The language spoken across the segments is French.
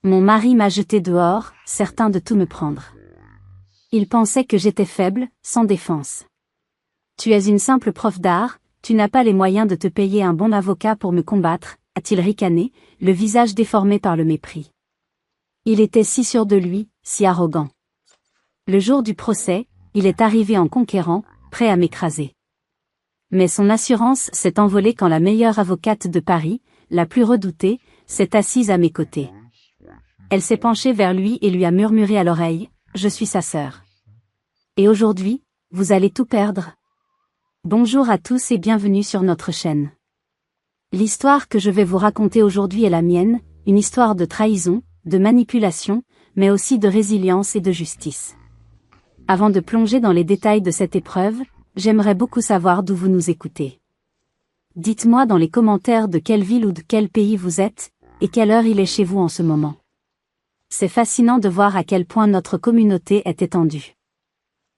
Mon mari m'a jeté dehors, certain de tout me prendre. Il pensait que j'étais faible, sans défense. Tu es une simple prof d'art, tu n'as pas les moyens de te payer un bon avocat pour me combattre, a-t-il ricané, le visage déformé par le mépris. Il était si sûr de lui, si arrogant. Le jour du procès, il est arrivé en conquérant, prêt à m'écraser. Mais son assurance s'est envolée quand la meilleure avocate de Paris, la plus redoutée, s'est assise à mes côtés. Elle s'est penchée vers lui et lui a murmuré à l'oreille, « Je suis sa sœur. Et aujourd'hui, vous allez tout perdre. » Bonjour à tous et bienvenue sur notre chaîne. L'histoire que je vais vous raconter aujourd'hui est la mienne, une histoire de trahison, de manipulation, mais aussi de résilience et de justice. Avant de plonger dans les détails de cette épreuve, j'aimerais beaucoup savoir d'où vous nous écoutez. Dites-moi dans les commentaires de quelle ville ou de quel pays vous êtes, et quelle heure il est chez vous en ce moment. C'est fascinant de voir à quel point notre communauté est étendue.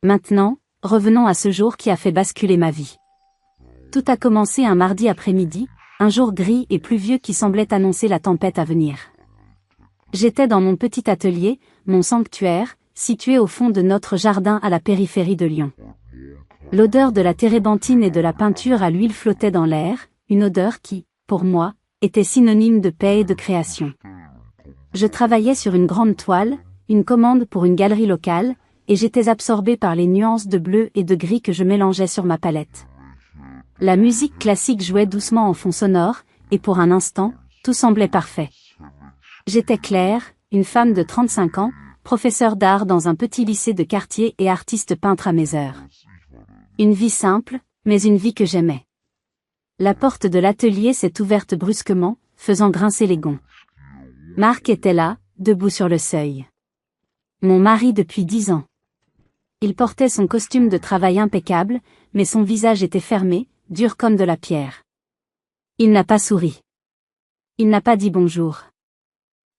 Maintenant, revenons à ce jour qui a fait basculer ma vie. Tout a commencé un mardi après-midi, un jour gris et pluvieux qui semblait annoncer la tempête à venir. J'étais dans mon petit atelier, mon sanctuaire, situé au fond de notre jardin à la périphérie de Lyon. L'odeur de la térébenthine et de la peinture à l'huile flottait dans l'air, une odeur qui, pour moi, était synonyme de paix et de création. Je travaillais sur une grande toile, une commande pour une galerie locale, et j'étais absorbé par les nuances de bleu et de gris que je mélangeais sur ma palette. La musique classique jouait doucement en fond sonore, et pour un instant, tout semblait parfait. J'étais Claire, une femme de 35 ans, professeure d'art dans un petit lycée de quartier et artiste peintre à mes heures. Une vie simple, mais une vie que j'aimais. La porte de l'atelier s'est ouverte brusquement, faisant grincer les gonds. Marc était là, debout sur le seuil. Mon mari depuis 10 ans. Il portait son costume de travail impeccable, mais son visage était fermé, dur comme de la pierre. Il n'a pas souri. Il n'a pas dit bonjour.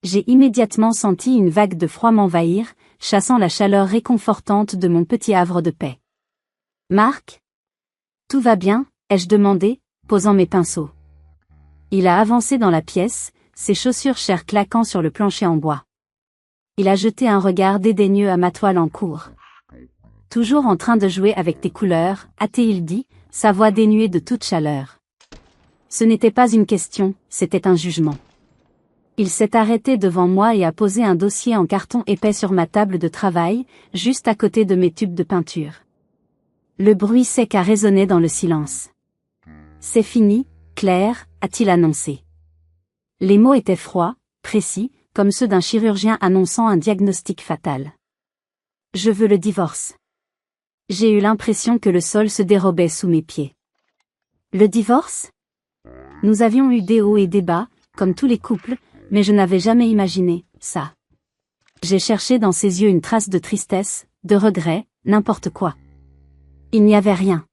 J'ai immédiatement senti une vague de froid m'envahir, chassant la chaleur réconfortante de mon petit havre de paix. Marc? Tout va bien, ai-je demandé, posant mes pinceaux. Il a avancé dans la pièce, ses chaussures chères claquant sur le plancher en bois. Il a jeté un regard dédaigneux à ma toile en cours. Toujours en train de jouer avec tes couleurs, a-t-il dit, sa voix dénuée de toute chaleur. Ce n'était pas une question, c'était un jugement. Il s'est arrêté devant moi et a posé un dossier en carton épais sur ma table de travail, juste à côté de mes tubes de peinture. Le bruit sec a résonné dans le silence. C'est fini, Claire, a-t-il annoncé. Les mots étaient froids, précis, comme ceux d'un chirurgien annonçant un diagnostic fatal. Je veux le divorce. J'ai eu l'impression que le sol se dérobait sous mes pieds. Le divorce? Nous avions eu des hauts et des bas, comme tous les couples, mais je n'avais jamais imaginé ça. J'ai cherché dans ses yeux une trace de tristesse, de regret, n'importe quoi. Il n'y avait rien.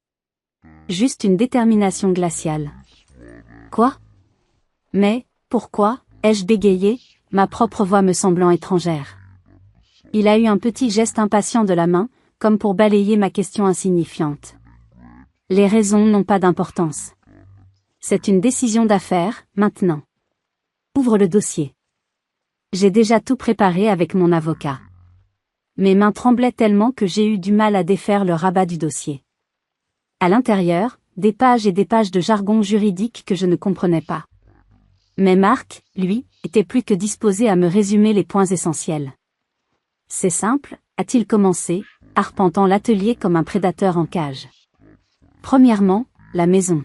Juste une détermination glaciale. Quoi? Mais, pourquoi, ai-je bégayé, ma propre voix me semblant étrangère. Il a eu un petit geste impatient de la main, comme pour balayer ma question insignifiante. Les raisons n'ont pas d'importance. C'est une décision d'affaires, maintenant. Ouvre le dossier. J'ai déjà tout préparé avec mon avocat. Mes mains tremblaient tellement que j'ai eu du mal à défaire le rabat du dossier. À l'intérieur, des pages et des pages de jargon juridique que je ne comprenais pas. Mais Marc, lui, était plus que disposé à me résumer les points essentiels. C'est simple, a-t-il commencé, arpentant l'atelier comme un prédateur en cage. Premièrement, la maison.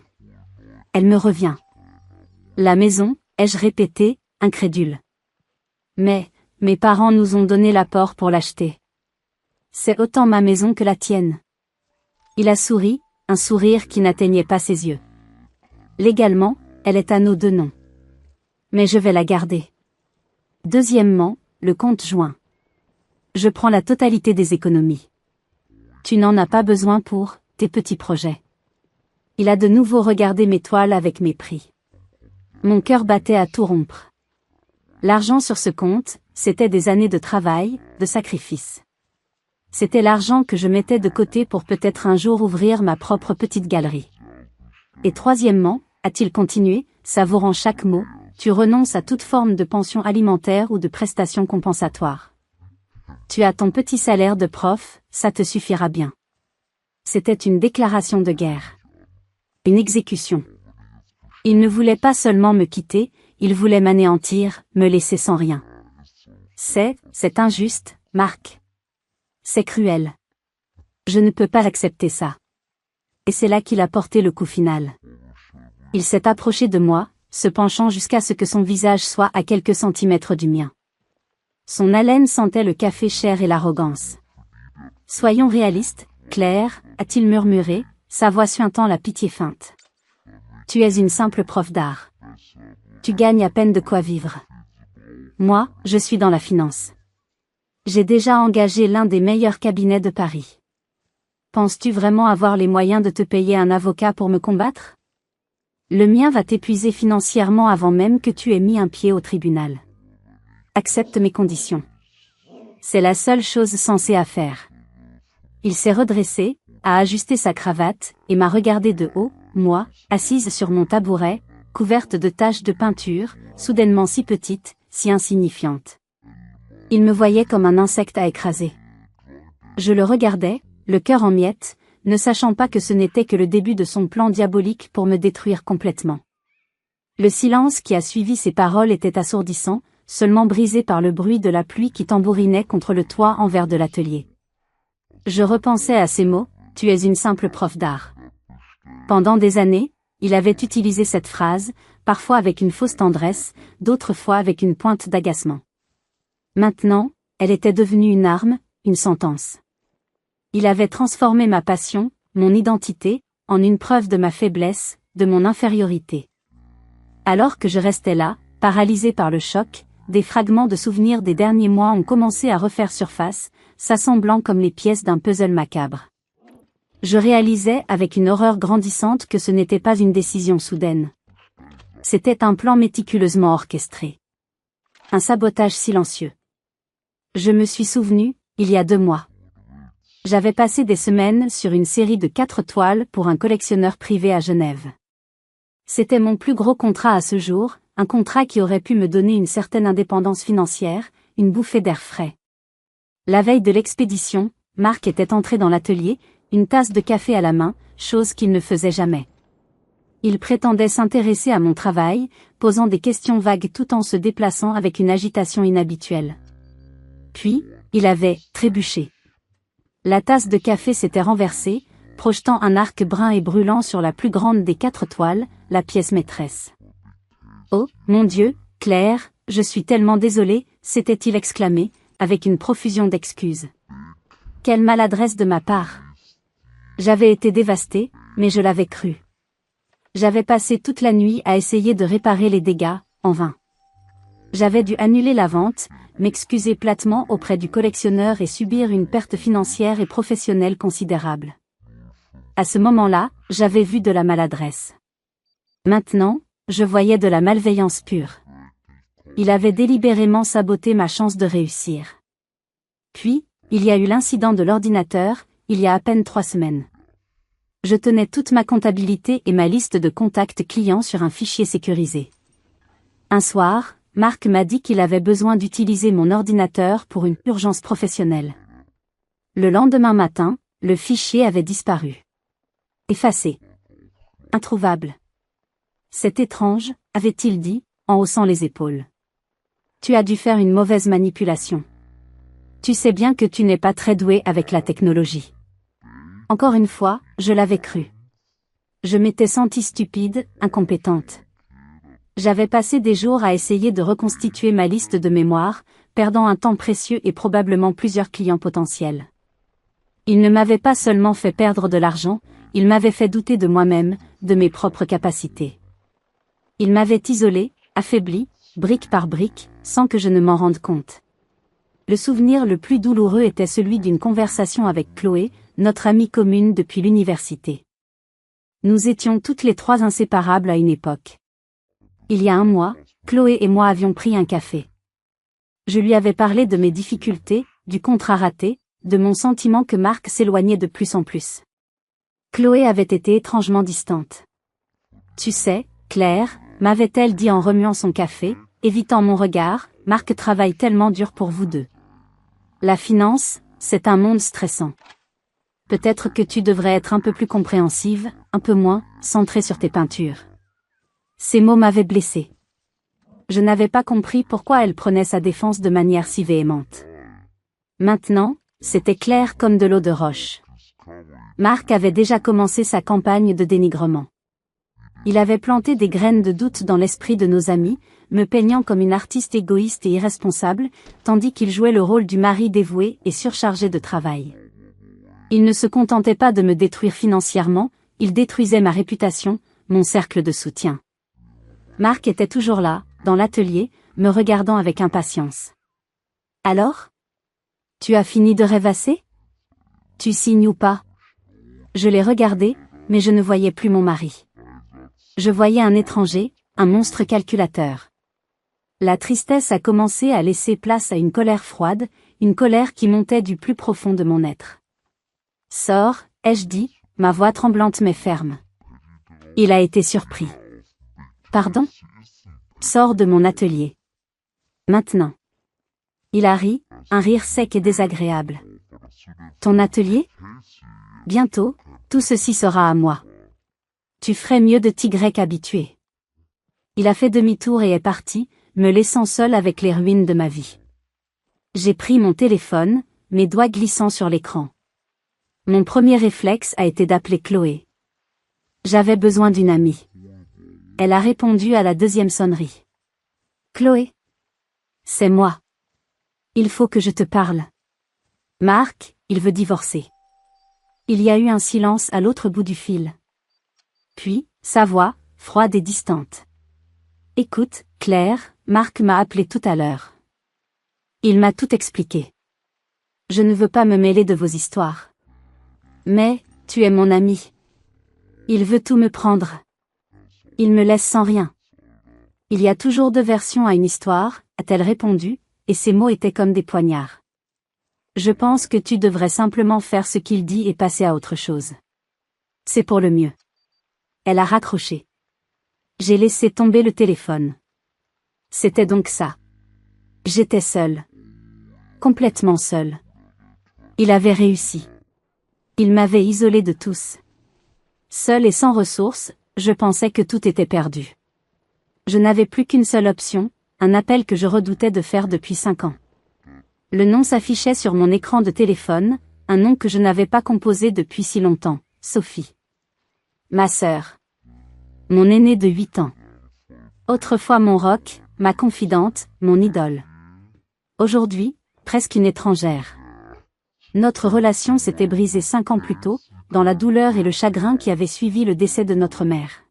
Elle me revient. La maison, ai-je répété, incrédule. Mais, mes parents nous ont donné l'apport pour l'acheter. C'est autant ma maison que la tienne. Il a souri, un sourire qui n'atteignait pas ses yeux. Légalement, elle est à nos deux noms. Mais je vais la garder. Deuxièmement, le compte joint. Je prends la totalité des économies. Tu n'en as pas besoin pour tes petits projets. Il a de nouveau regardé mes toiles avec mépris. Mon cœur battait à tout rompre. L'argent sur ce compte, c'était des années de travail, de sacrifice. C'était l'argent que je mettais de côté pour peut-être un jour ouvrir ma propre petite galerie. Et troisièmement, a-t-il continué, savourant chaque mot, tu renonces à toute forme de pension alimentaire ou de prestations compensatoires. Tu as ton petit salaire de prof, ça te suffira bien. C'était une déclaration de guerre. Une exécution. Il ne voulait pas seulement me quitter, il voulait m'anéantir, me laisser sans rien. C'est injuste, Marc. C'est cruel. Je ne peux pas accepter ça. Et c'est là qu'il a porté le coup final. Il s'est approché de moi, se penchant jusqu'à ce que son visage soit à quelques centimètres du mien. Son haleine sentait le café cher et l'arrogance. Soyons réalistes, Claire, a-t-il murmuré, sa voix suintant la pitié feinte. Tu es une simple prof d'art. Tu gagnes à peine de quoi vivre. Moi, je suis dans la finance. J'ai déjà engagé l'un des meilleurs cabinets de Paris. Penses-tu vraiment avoir les moyens de te payer un avocat pour me combattre? Le mien va t'épuiser financièrement avant même que tu aies mis un pied au tribunal. Accepte mes conditions. C'est la seule chose sensée à faire. Il s'est redressé, a ajusté sa cravate, et m'a regardé de haut, moi, assise sur mon tabouret, couverte de taches de peinture, soudainement si petite, si insignifiante. Il me voyait comme un insecte à écraser. Je le regardais, le cœur en miettes, ne sachant pas que ce n'était que le début de son plan diabolique pour me détruire complètement. Le silence qui a suivi ces paroles était assourdissant, seulement brisé par le bruit de la pluie qui tambourinait contre le toit en verre de l'atelier. Je repensais à ces mots, « Tu es une simple prof d'art ». Pendant des années, il avait utilisé cette phrase, parfois avec une fausse tendresse, d'autres fois avec une pointe d'agacement. Maintenant, elle était devenue une arme, une sentence. Il avait transformé ma passion, mon identité, en une preuve de ma faiblesse, de mon infériorité. Alors que je restais là, paralysé par le choc, des fragments de souvenirs des derniers mois ont commencé à refaire surface, s'assemblant comme les pièces d'un puzzle macabre. Je réalisais avec une horreur grandissante que ce n'était pas une décision soudaine. C'était un plan méticuleusement orchestré. Un sabotage silencieux. Je me suis souvenu, il y a 2 mois. J'avais passé des semaines sur une série de 4 toiles pour un collectionneur privé à Genève. C'était mon plus gros contrat à ce jour, un contrat qui aurait pu me donner une certaine indépendance financière, une bouffée d'air frais. La veille de l'expédition, Marc était entré dans l'atelier, une tasse de café à la main, chose qu'il ne faisait jamais. Il prétendait s'intéresser à mon travail, posant des questions vagues tout en se déplaçant avec une agitation inhabituelle. Puis, il avait trébuché. La tasse de café s'était renversée, projetant un arc brun et brûlant sur la plus grande des 4 toiles, la pièce maîtresse. « Oh, mon Dieu, Claire, je suis tellement désolé », s'était-il exclamé, avec une profusion d'excuses. Quelle maladresse de ma part. J'avais été dévasté, mais je l'avais cru. J'avais passé toute la nuit à essayer de réparer les dégâts, en vain. J'avais dû annuler la vente, m'excuser platement auprès du collectionneur et subir une perte financière et professionnelle considérable. À ce moment-là, j'avais vu de la maladresse. Maintenant, je voyais de la malveillance pure. Il avait délibérément saboté ma chance de réussir. Puis, il y a eu l'incident de l'ordinateur, il y a à peine 3 semaines. Je tenais toute ma comptabilité et ma liste de contacts clients sur un fichier sécurisé. Un soir, Marc m'a dit qu'il avait besoin d'utiliser mon ordinateur pour une urgence professionnelle. Le lendemain matin, le fichier avait disparu. Effacé. Introuvable. C'est étrange, avait-il dit, en haussant les épaules. Tu as dû faire une mauvaise manipulation. Tu sais bien que tu n'es pas très doué avec la technologie. Encore une fois, je l'avais cru. Je m'étais sentie stupide, incompétente. J'avais passé des jours à essayer de reconstituer ma liste de mémoire, perdant un temps précieux et probablement plusieurs clients potentiels. Il ne m'avait pas seulement fait perdre de l'argent, il m'avait fait douter de moi-même, de mes propres capacités. Il m'avait isolé, affaibli, brique par brique, sans que je ne m'en rende compte. Le souvenir le plus douloureux était celui d'une conversation avec Chloé, notre amie commune depuis l'université. Nous étions toutes les 3 inséparables à une époque. Il y a 1 mois, Chloé et moi avions pris un café. Je lui avais parlé de mes difficultés, du contrat raté, de mon sentiment que Marc s'éloignait de plus en plus. Chloé avait été étrangement distante. Tu sais, Claire, m'avait-elle dit en remuant son café, évitant mon regard, Marc travaille tellement dur pour vous deux. La finance, c'est un monde stressant. Peut-être que tu devrais être un peu plus compréhensive, un peu moins, centrée sur tes peintures. Ces mots m'avaient blessée. Je n'avais pas compris pourquoi elle prenait sa défense de manière si véhémente. Maintenant, c'était clair comme de l'eau de roche. Marc avait déjà commencé sa campagne de dénigrement. Il avait planté des graines de doute dans l'esprit de nos amis, me peignant comme une artiste égoïste et irresponsable, tandis qu'il jouait le rôle du mari dévoué et surchargé de travail. Il ne se contentait pas de me détruire financièrement, il détruisait ma réputation, mon cercle de soutien. Marc était toujours là, dans l'atelier, me regardant avec impatience. Alors? Tu as fini de rêvasser? Tu signes ou pas? Je l'ai regardé, mais je ne voyais plus mon mari. Je voyais un étranger, un monstre calculateur. La tristesse a commencé à laisser place à une colère froide, une colère qui montait du plus profond de mon être. Sors, ai-je dit, ma voix tremblante mais ferme. Il a été surpris. Pardon? Sors de mon atelier. Maintenant. Il a ri, un rire sec et désagréable. Ton atelier? Bientôt, tout ceci sera à moi. Tu ferais mieux de t'y habituer. Il a fait demi-tour et est parti, me laissant seul avec les ruines de ma vie. J'ai pris mon téléphone, mes doigts glissant sur l'écran. Mon premier réflexe a été d'appeler Chloé. J'avais besoin d'une amie. Elle a répondu à la deuxième sonnerie. Chloé? C'est moi. Il faut que je te parle. Marc, il veut divorcer. Il y a eu un silence à l'autre bout du fil. Puis, sa voix, froide et distante. Écoute, Claire, Marc m'a appelé tout à l'heure. Il m'a tout expliqué. Je ne veux pas me mêler de vos histoires. Mais, tu es mon ami. Il veut tout me prendre. Il me laisse sans rien. Il y a toujours deux versions à une histoire, a-t-elle répondu, et ses mots étaient comme des poignards. Je pense que tu devrais simplement faire ce qu'il dit et passer à autre chose. C'est pour le mieux. Elle a raccroché. J'ai laissé tomber le téléphone. C'était donc ça. J'étais seule. Complètement seule. Il avait réussi. Il m'avait isolée de tous. Seule et sans ressources, je pensais que tout était perdu. Je n'avais plus qu'une seule option, un appel que je redoutais de faire depuis 5 ans. Le nom s'affichait sur mon écran de téléphone, un nom que je n'avais pas composé depuis si longtemps, Sophie. Ma sœur. Mon aînée de 8 ans. Autrefois mon roc, ma confidente, mon idole. Aujourd'hui, presque une étrangère. Notre relation s'était brisée 5 ans plus tôt, dans la douleur et le chagrin qui avaient suivi le décès de notre mère.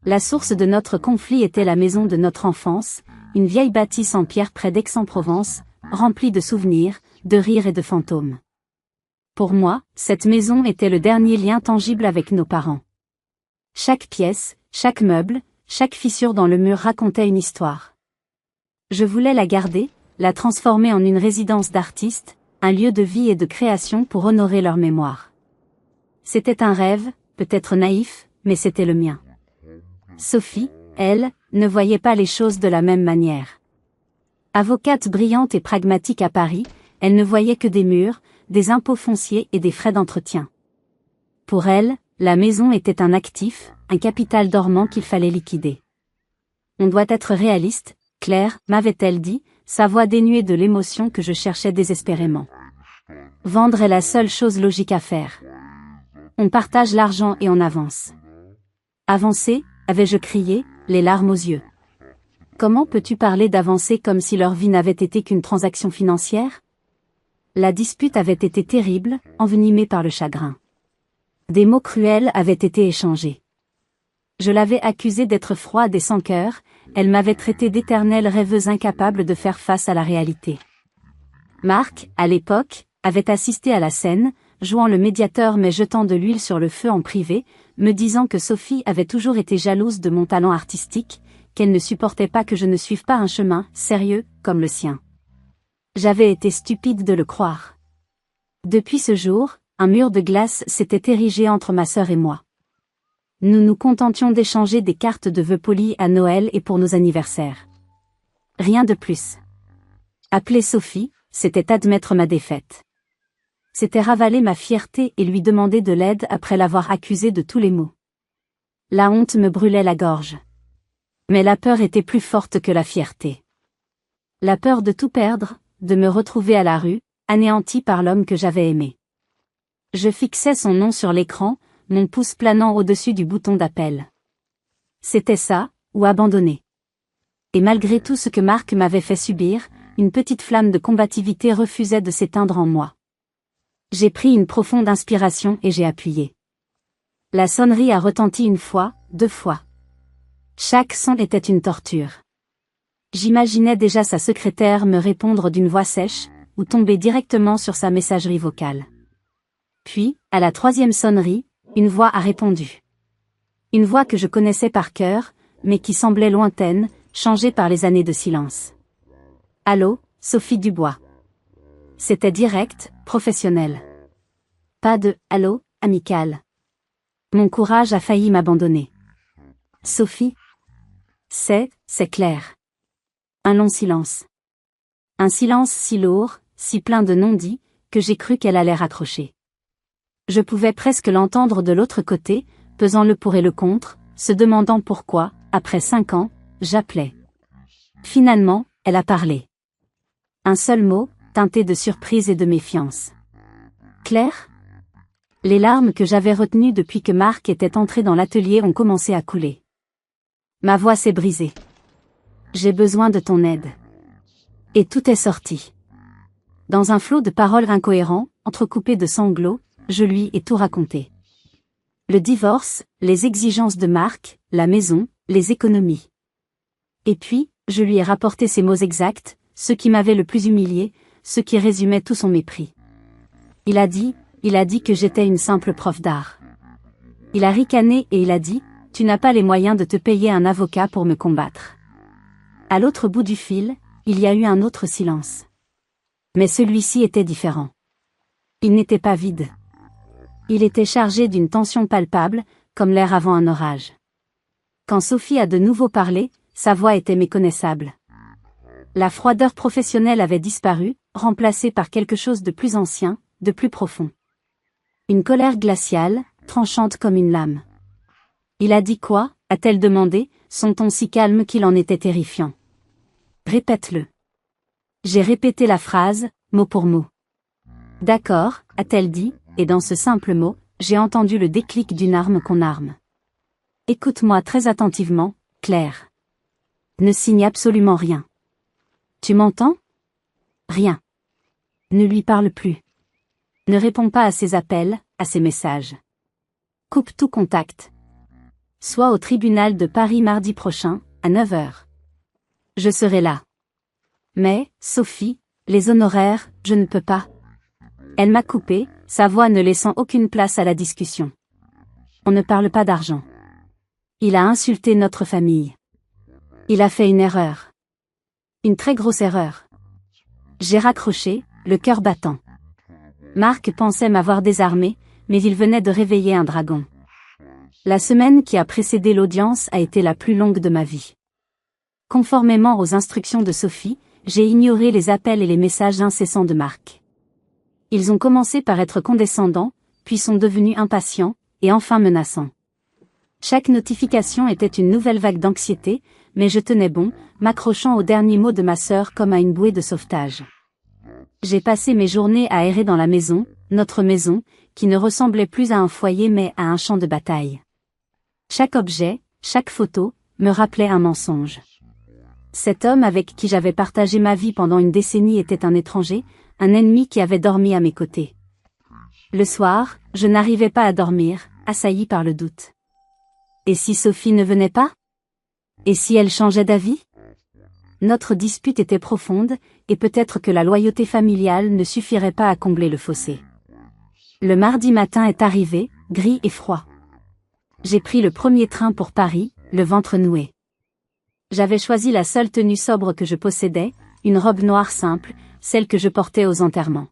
La source de notre conflit était la maison de notre enfance, une vieille bâtisse en pierre près d'Aix-en-Provence, remplie de souvenirs, de rires et de fantômes. Pour moi, cette maison était le dernier lien tangible avec nos parents. Chaque pièce, chaque meuble, chaque fissure dans le mur racontait une histoire. Je voulais la garder, la transformer en une résidence d'artistes, un lieu de vie et de création pour honorer leur mémoire. C'était un rêve, peut-être naïf, mais c'était le mien. Sophie, elle, ne voyait pas les choses de la même manière. Avocate brillante et pragmatique à Paris, elle ne voyait que des murs, des impôts fonciers et des frais d'entretien. Pour elle, la maison était un actif, un capital dormant qu'il fallait liquider. On doit être réaliste, Claire, m'avait-elle dit, sa voix dénuée de l'émotion que je cherchais désespérément. Vendre est la seule chose logique à faire. On partage l'argent et on avance. Avancer, avais-je crié, les larmes aux yeux. Comment peux-tu parler d'avancer comme si leur vie n'avait été qu'une transaction financière? La dispute avait été terrible, envenimée par le chagrin. Des mots cruels avaient été échangés. Je l'avais accusée d'être froide et sans cœur, elle m'avait traité d'éternelle rêveuse incapable de faire face à la réalité. Marc, à l'époque, avait assisté à la scène, jouant le médiateur mais jetant de l'huile sur le feu en privé, me disant que Sophie avait toujours été jalouse de mon talent artistique, qu'elle ne supportait pas que je ne suive pas un chemin sérieux, comme le sien. J'avais été stupide de le croire. Depuis ce jour, un mur de glace s'était érigé entre ma sœur et moi. Nous nous contentions d'échanger des cartes de vœux polis à Noël et pour nos anniversaires. Rien de plus. Appeler Sophie, c'était admettre ma défaite. C'était ravaler ma fierté et lui demander de l'aide après l'avoir accusée de tous les maux. La honte me brûlait la gorge. Mais la peur était plus forte que la fierté. La peur de tout perdre, de me retrouver à la rue, anéanti par l'homme que j'avais aimé. Je fixais son nom sur l'écran, mon pouce planant au-dessus du bouton d'appel. C'était ça, ou abandonner. Et malgré tout ce que Marc m'avait fait subir, une petite flamme de combativité refusait de s'éteindre en moi. J'ai pris une profonde inspiration et j'ai appuyé. La sonnerie a retenti 1 fois, 2 fois. Chaque son était une torture. J'imaginais déjà sa secrétaire me répondre d'une voix sèche, ou tomber directement sur sa messagerie vocale. Puis, à la 3e sonnerie, une voix a répondu. Une voix que je connaissais par cœur, mais qui semblait lointaine, changée par les années de silence. Allô, Sophie Dubois. C'était direct, professionnel. Pas de « allô », amical. Mon courage a failli m'abandonner. Sophie. C'est clair. Un long silence. Un silence si lourd, si plein de non-dits, que j'ai cru qu'elle allait raccrocher. Je pouvais presque l'entendre de l'autre côté, pesant le pour et le contre, se demandant pourquoi, après 5 ans, j'appelais. Finalement, elle a parlé. Un seul mot, teinté de surprise et de méfiance. Claire ? Les larmes que j'avais retenues depuis que Marc était entré dans l'atelier ont commencé à couler. Ma voix s'est brisée. J'ai besoin de ton aide. Et tout est sorti. Dans un flot de paroles incohérents, entrecoupées de sanglots, je lui ai tout raconté. Le divorce, les exigences de Marc, la maison, les économies. Et puis, je lui ai rapporté ces mots exacts, ceux qui m'avaient le plus humilié, ceux qui résumaient tout son mépris. Il a dit que j'étais une simple prof d'art. Il a ricané et il a dit, tu n'as pas les moyens de te payer un avocat pour me combattre. À l'autre bout du fil, il y a eu un autre silence. Mais celui-ci était différent. Il n'était pas vide. Il était chargé d'une tension palpable, comme l'air avant un orage. Quand Sophie a de nouveau parlé, sa voix était méconnaissable. La froideur professionnelle avait disparu, remplacée par quelque chose de plus ancien, de plus profond. Une colère glaciale, tranchante comme une lame. Il a dit quoi, a-t-elle demandé, son ton si calme qu'il en était terrifiant. Répète-le. J'ai répété la phrase, mot pour mot. D'accord, a-t-elle dit, et dans ce simple mot, j'ai entendu le déclic d'une arme qu'on arme. Écoute-moi très attentivement, Claire. Ne signe absolument rien. Tu m'entends ? Rien. Ne lui parle plus. Ne réponds pas à ses appels, à ses messages. Coupe tout contact. Sois au tribunal de Paris mardi prochain, à 9h. Je serai là. Mais, Sophie, les honoraires, je ne peux pas. Elle m'a coupé, sa voix ne laissant aucune place à la discussion. On ne parle pas d'argent. Il a insulté notre famille. Il a fait une erreur. Une très grosse erreur. J'ai raccroché, le cœur battant. Marc pensait m'avoir désarmé, mais il venait de réveiller un dragon. La semaine qui a précédé l'audience a été la plus longue de ma vie. Conformément aux instructions de Sophie, j'ai ignoré les appels et les messages incessants de Marc. Ils ont commencé par être condescendants, puis sont devenus impatients, et enfin menaçants. Chaque notification était une nouvelle vague d'anxiété, mais je tenais bon, m'accrochant aux derniers mots de ma sœur comme à une bouée de sauvetage. J'ai passé mes journées à errer dans la maison, notre maison, qui ne ressemblait plus à un foyer mais à un champ de bataille. Chaque objet, chaque photo, me rappelait un mensonge. Cet homme avec qui j'avais partagé ma vie pendant une décennie était un étranger, un ennemi qui avait dormi à mes côtés. Le soir, je n'arrivais pas à dormir, assailli par le doute. Et si Sophie ne venait pas ? Et si elle changeait d'avis ? Notre dispute était profonde, et peut-être que la loyauté familiale ne suffirait pas à combler le fossé. Le mardi matin est arrivé, gris et froid. J'ai pris le premier train pour Paris, le ventre noué. J'avais choisi la seule tenue sobre que je possédais, une robe noire simple, celle que je portais aux enterrements.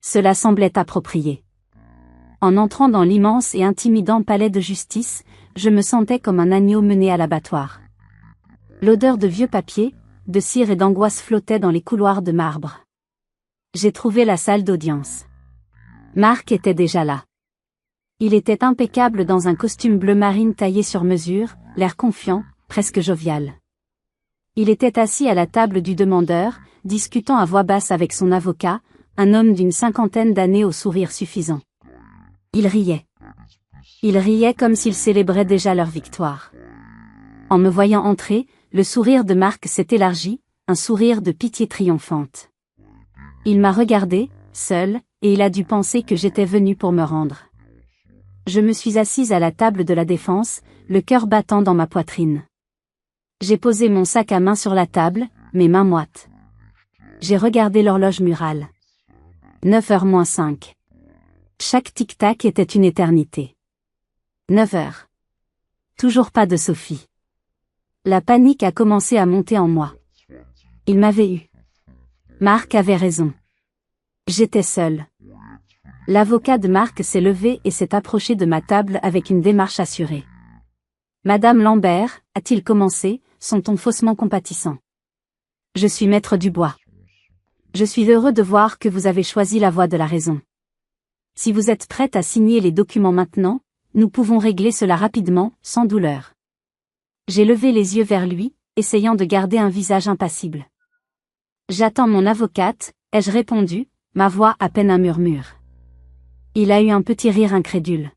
Cela semblait approprié. En entrant dans l'immense et intimidant palais de justice, je me sentais comme un agneau mené à l'abattoir. L'odeur de vieux papier, de cire et d'angoisse flottait dans les couloirs de marbre. J'ai trouvé la salle d'audience. Marc était déjà là. Il était impeccable dans un costume bleu marine taillé sur mesure, l'air confiant, presque jovial. Il était assis à la table du demandeur, discutant à voix basse avec son avocat, un homme d'une 50aine d'années au sourire suffisant. Il riait. Il riait comme s'il célébrait déjà leur victoire. En me voyant entrer, le sourire de Marc s'est élargi, un sourire de pitié triomphante. Il m'a regardé, seul, et il a dû penser que j'étais venu pour me rendre. Je me suis assise à la table de la défense, le cœur battant dans ma poitrine. J'ai posé mon sac à main sur la table, mes mains moites. J'ai regardé l'horloge murale. 9h moins 5. Chaque tic-tac était une éternité. 9h. Toujours pas de Sophie. La panique a commencé à monter en moi. Il m'avait eu. Marc avait raison. J'étais seule. L'avocat de Marc s'est levé et s'est approché de ma table avec une démarche assurée. Madame Lambert, a-t-il commencé, son ton faussement compatissant. Je suis maître Dubois. Je suis heureux de voir que vous avez choisi la voie de la raison. Si vous êtes prête à signer les documents maintenant, nous pouvons régler cela rapidement, sans douleur. J'ai levé les yeux vers lui, essayant de garder un visage impassible. J'attends mon avocate, ai-je répondu, ma voix à peine un murmure. Il a eu un petit rire incrédule.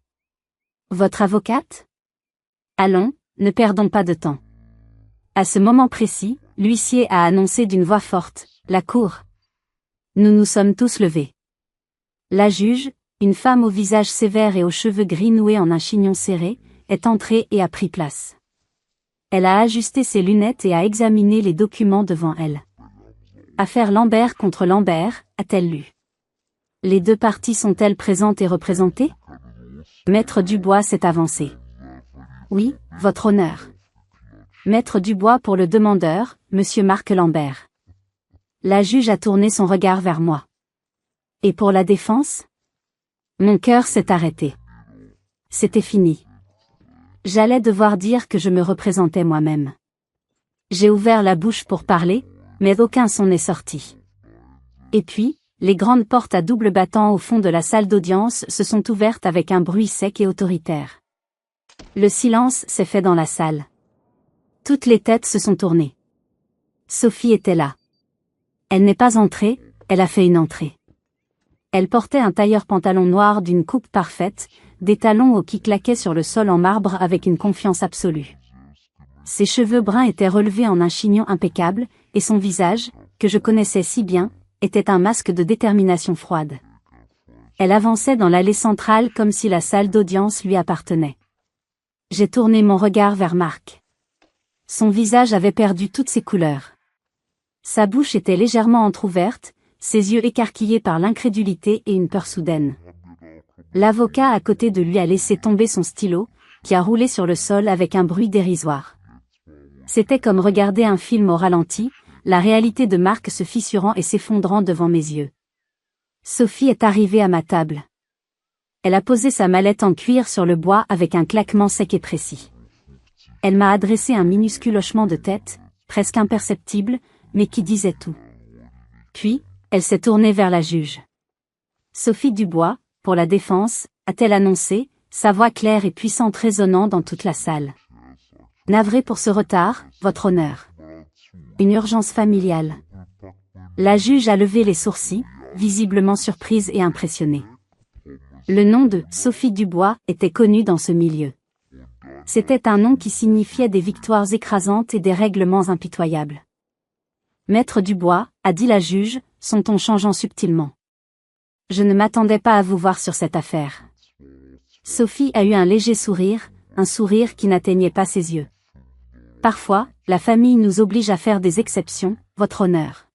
Votre avocate? Allons, ne perdons pas de temps. À ce moment précis, l'huissier a annoncé d'une voix forte, la cour. Nous nous sommes tous levés. La juge, une femme au visage sévère et aux cheveux gris noués en un chignon serré, est entrée et a pris place. Elle a ajusté ses lunettes et a examiné les documents devant elle. Affaire Lambert contre Lambert, a-t-elle lu. Les deux parties sont-elles présentes et représentées? Maître Dubois s'est avancé. Oui, votre honneur. Maître Dubois pour le demandeur, monsieur Marc Lambert. La juge a tourné son regard vers moi. Et pour la défense? Mon cœur s'est arrêté. C'était fini. J'allais devoir dire que je me représentais moi-même. J'ai ouvert la bouche pour parler, mais aucun son n'est sorti. Et puis, les grandes portes à double battant au fond de la salle d'audience se sont ouvertes avec un bruit sec et autoritaire. Le silence s'est fait dans la salle. Toutes les têtes se sont tournées. Sophie était là. Elle n'est pas entrée, elle a fait une entrée. Elle portait un tailleur pantalon noir d'une coupe parfaite, des talons hauts qui claquaient sur le sol en marbre avec une confiance absolue. Ses cheveux bruns étaient relevés en un chignon impeccable, et son visage, que je connaissais si bien, était un masque de détermination froide. Elle avançait dans l'allée centrale comme si la salle d'audience lui appartenait. J'ai tourné mon regard vers Marc. Son visage avait perdu toutes ses couleurs. Sa bouche était légèrement entr'ouverte, ses yeux écarquillés par l'incrédulité et une peur soudaine. L'avocat à côté de lui a laissé tomber son stylo, qui a roulé sur le sol avec un bruit dérisoire. C'était comme regarder un film au ralenti, la réalité de Marc se fissurant et s'effondrant devant mes yeux. Sophie est arrivée à ma table. Elle a posé sa mallette en cuir sur le bois avec un claquement sec et précis. Elle m'a adressé un minuscule hochement de tête, presque imperceptible, mais qui disait tout. Puis, elle s'est tournée vers la juge. Sophie Dubois, pour la défense, a-t-elle annoncé, sa voix claire et puissante résonnant dans toute la salle. Navré pour ce retard, votre honneur. Une urgence familiale. La juge a levé les sourcils, visiblement surprise et impressionnée. Le nom de Sophie Dubois était connu dans ce milieu. C'était un nom qui signifiait des victoires écrasantes et des règlements impitoyables. Maître Dubois, a dit la juge, son ton changeant subtilement. Je ne m'attendais pas à vous voir sur cette affaire. Sophie a eu un léger sourire, un sourire qui n'atteignait pas ses yeux. Parfois, la famille nous oblige à faire des exceptions, votre honneur.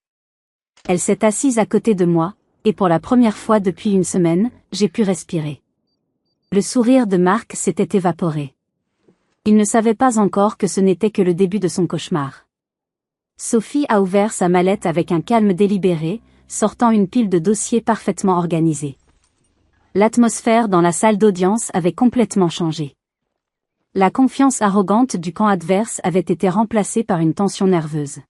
Elle s'est assise à côté de moi, et pour la première fois depuis une semaine, j'ai pu respirer. Le sourire de Marc s'était évaporé. Il ne savait pas encore que ce n'était que le début de son cauchemar. Sophie a ouvert sa mallette avec un calme délibéré, sortant une pile de dossiers parfaitement organisés. L'atmosphère dans la salle d'audience avait complètement changé. La confiance arrogante du camp adverse avait été remplacée par une tension nerveuse.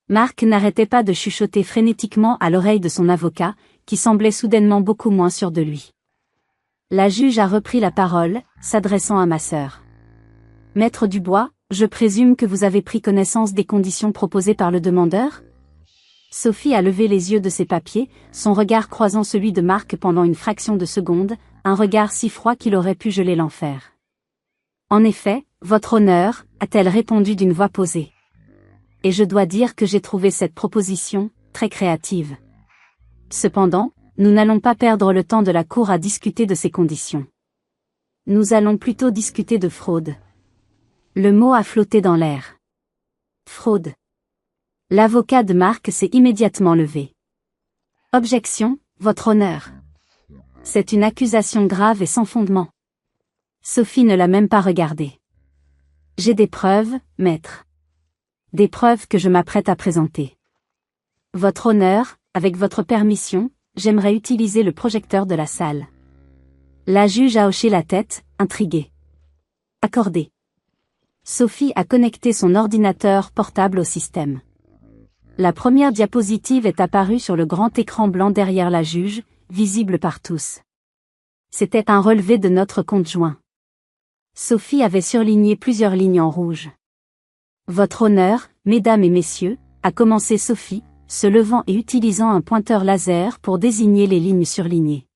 Mark n'arrêtait pas de chuchoter frénétiquement à l'oreille de son avocat, qui semblait soudainement beaucoup moins sûr de lui. La juge a repris la parole, s'adressant à ma sœur. « Maître Dubois, je présume que vous avez pris connaissance des conditions proposées par le demandeur ?» Sophie a levé les yeux de ses papiers, son regard croisant celui de Mark pendant une fraction de seconde, un regard si froid qu'il aurait pu geler l'enfer. « En effet, votre honneur, a-t-elle répondu d'une voix posée. Et je dois dire que j'ai trouvé cette proposition très créative. Cependant, nous n'allons pas perdre le temps de la cour à discuter de ces conditions. Nous allons plutôt discuter de fraude. » Le mot a flotté dans l'air. Fraude. L'avocat de Mark s'est immédiatement levé. Objection, votre honneur. C'est une accusation grave et sans fondement. Sophie ne l'a même pas regardé. J'ai des preuves, maître. Des preuves que je m'apprête à présenter. Votre honneur, avec votre permission, j'aimerais utiliser le projecteur de la salle. La juge a hoché la tête, intriguée. Accordé. Sophie a connecté son ordinateur portable au système. La première diapositive est apparue sur le grand écran blanc derrière la juge, visible par tous. C'était un relevé de notre compte joint. Sophie avait surligné plusieurs lignes en rouge. Votre honneur, mesdames et messieurs, a commencé Sophie, se levant et utilisant un pointeur laser pour désigner les lignes surlignées.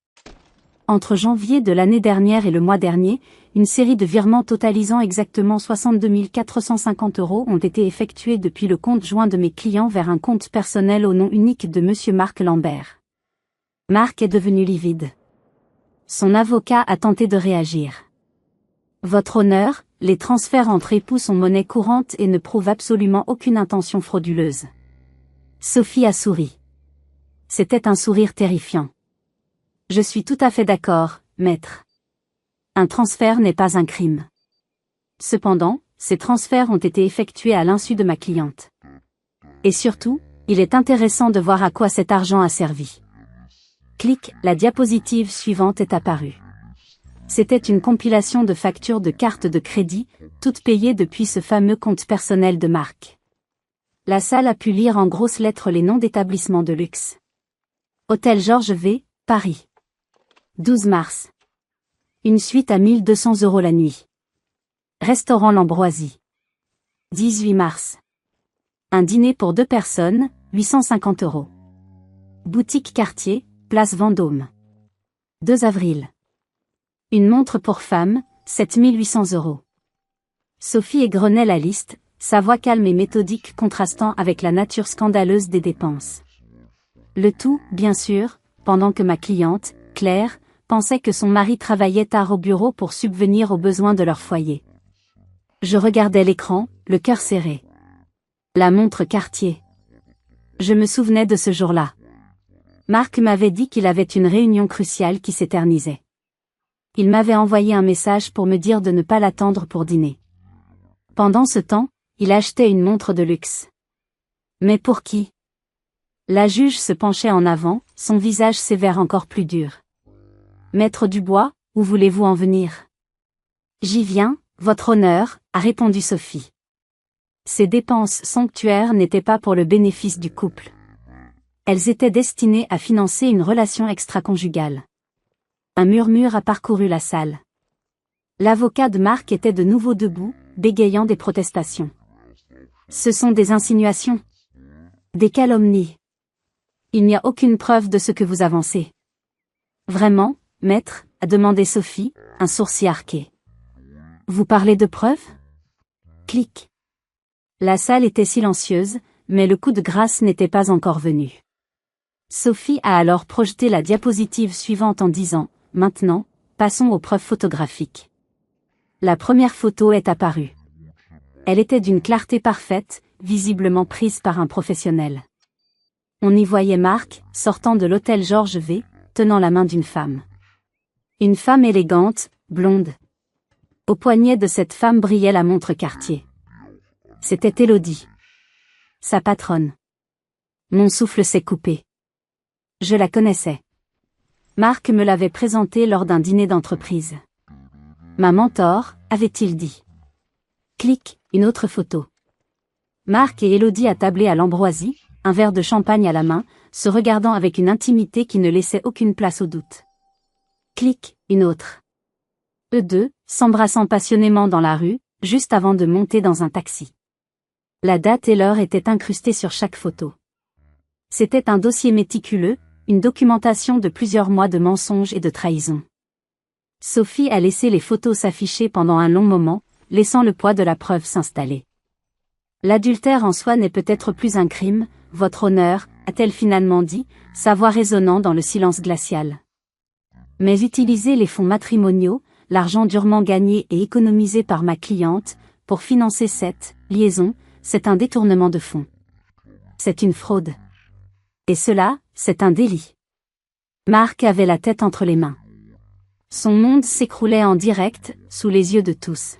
Entre janvier de l'année dernière et le mois dernier, une série de virements totalisant exactement 62 450 € ont été effectués depuis le compte joint de mes clients vers un compte personnel au nom unique de Monsieur Mark Lambert. Mark est devenu livide. Son avocat a tenté de réagir. Votre honneur, les transferts entre époux sont monnaie courante et ne prouvent absolument aucune intention frauduleuse. Sophie a souri. C'était un sourire terrifiant. Je suis tout à fait d'accord, maître. Un transfert n'est pas un crime. Cependant, ces transferts ont été effectués à l'insu de ma cliente. Et surtout, il est intéressant de voir à quoi cet argent a servi. Clic, la diapositive suivante est apparue. C'était une compilation de factures de cartes de crédit, toutes payées depuis ce fameux compte personnel de Mark. La salle a pu lire en grosses lettres les noms d'établissements de luxe. Hôtel Georges V, Paris. 12 mars. Une suite à 1 200 € la nuit. Restaurant L'Ambroisie. 18 mars. Un dîner pour 2 personnes, 850 €. Boutique Cartier, place Vendôme. 2 avril. Une montre pour femme, 7 800 €. Sophie égrenait la liste, sa voix calme et méthodique contrastant avec la nature scandaleuse des dépenses. Le tout, bien sûr, pendant que ma cliente, Claire, pensait que son mari travaillait tard au bureau pour subvenir aux besoins de leur foyer. Je regardais l'écran, le cœur serré. La montre Cartier. Je me souvenais de ce jour-là. Mark m'avait dit qu'il avait une réunion cruciale qui s'éternisait. Il m'avait envoyé un message pour me dire de ne pas l'attendre pour dîner. Pendant ce temps, il achetait une montre de luxe. Mais pour qui? La juge se penchait en avant, son visage sévère encore plus dur. Maître Dubois, où voulez-vous en venir? J'y viens, votre honneur, a répondu Sophie. Ces dépenses somptuaires n'étaient pas pour le bénéfice du couple. Elles étaient destinées à financer une relation extra-conjugale. Un murmure a parcouru la salle. L'avocat de Mark était de nouveau debout, bégayant des protestations. Ce sont des insinuations. Des calomnies. Il n'y a aucune preuve de ce que vous avancez. Vraiment, maître, a demandé Sophie, un sourcil arqué. Vous parlez de preuves? Clic. La salle était silencieuse, mais le coup de grâce n'était pas encore venu. Sophie a alors projeté la diapositive suivante en disant « Maintenant, passons aux preuves photographiques ». La première photo est apparue. Elle était d'une clarté parfaite, visiblement prise par un professionnel. On y voyait Mark, sortant de l'hôtel Georges V, tenant la main d'une femme. Une femme élégante, blonde. Au poignet de cette femme brillait la montre Cartier. C'était Élodie. Sa patronne. Mon souffle s'est coupé. Je la connaissais. Marc me l'avait présenté lors d'un dîner d'entreprise. Ma mentor, avait-il dit. Clic, une autre photo. Marc et Élodie attablés à l'ambroisie, un verre de champagne à la main, se regardant avec une intimité qui ne laissait aucune place au doute. Clic, une autre. Eux deux, s'embrassant passionnément dans la rue, juste avant de monter dans un taxi. La date et l'heure étaient incrustées sur chaque photo. C'était un dossier méticuleux, une documentation de plusieurs mois de mensonges et de trahisons. Sophie a laissé les photos s'afficher pendant un long moment, laissant le poids de la preuve s'installer. L'adultère en soi n'est peut-être plus un crime, votre honneur, a-t-elle finalement dit, sa voix résonnant dans le silence glacial. Mais utiliser les fonds matrimoniaux, l'argent durement gagné et économisé par ma cliente, pour financer cette liaison, c'est un détournement de fonds. C'est une fraude. Et cela, c'est un délit. Marc avait la tête entre les mains. Son monde s'écroulait en direct, sous les yeux de tous.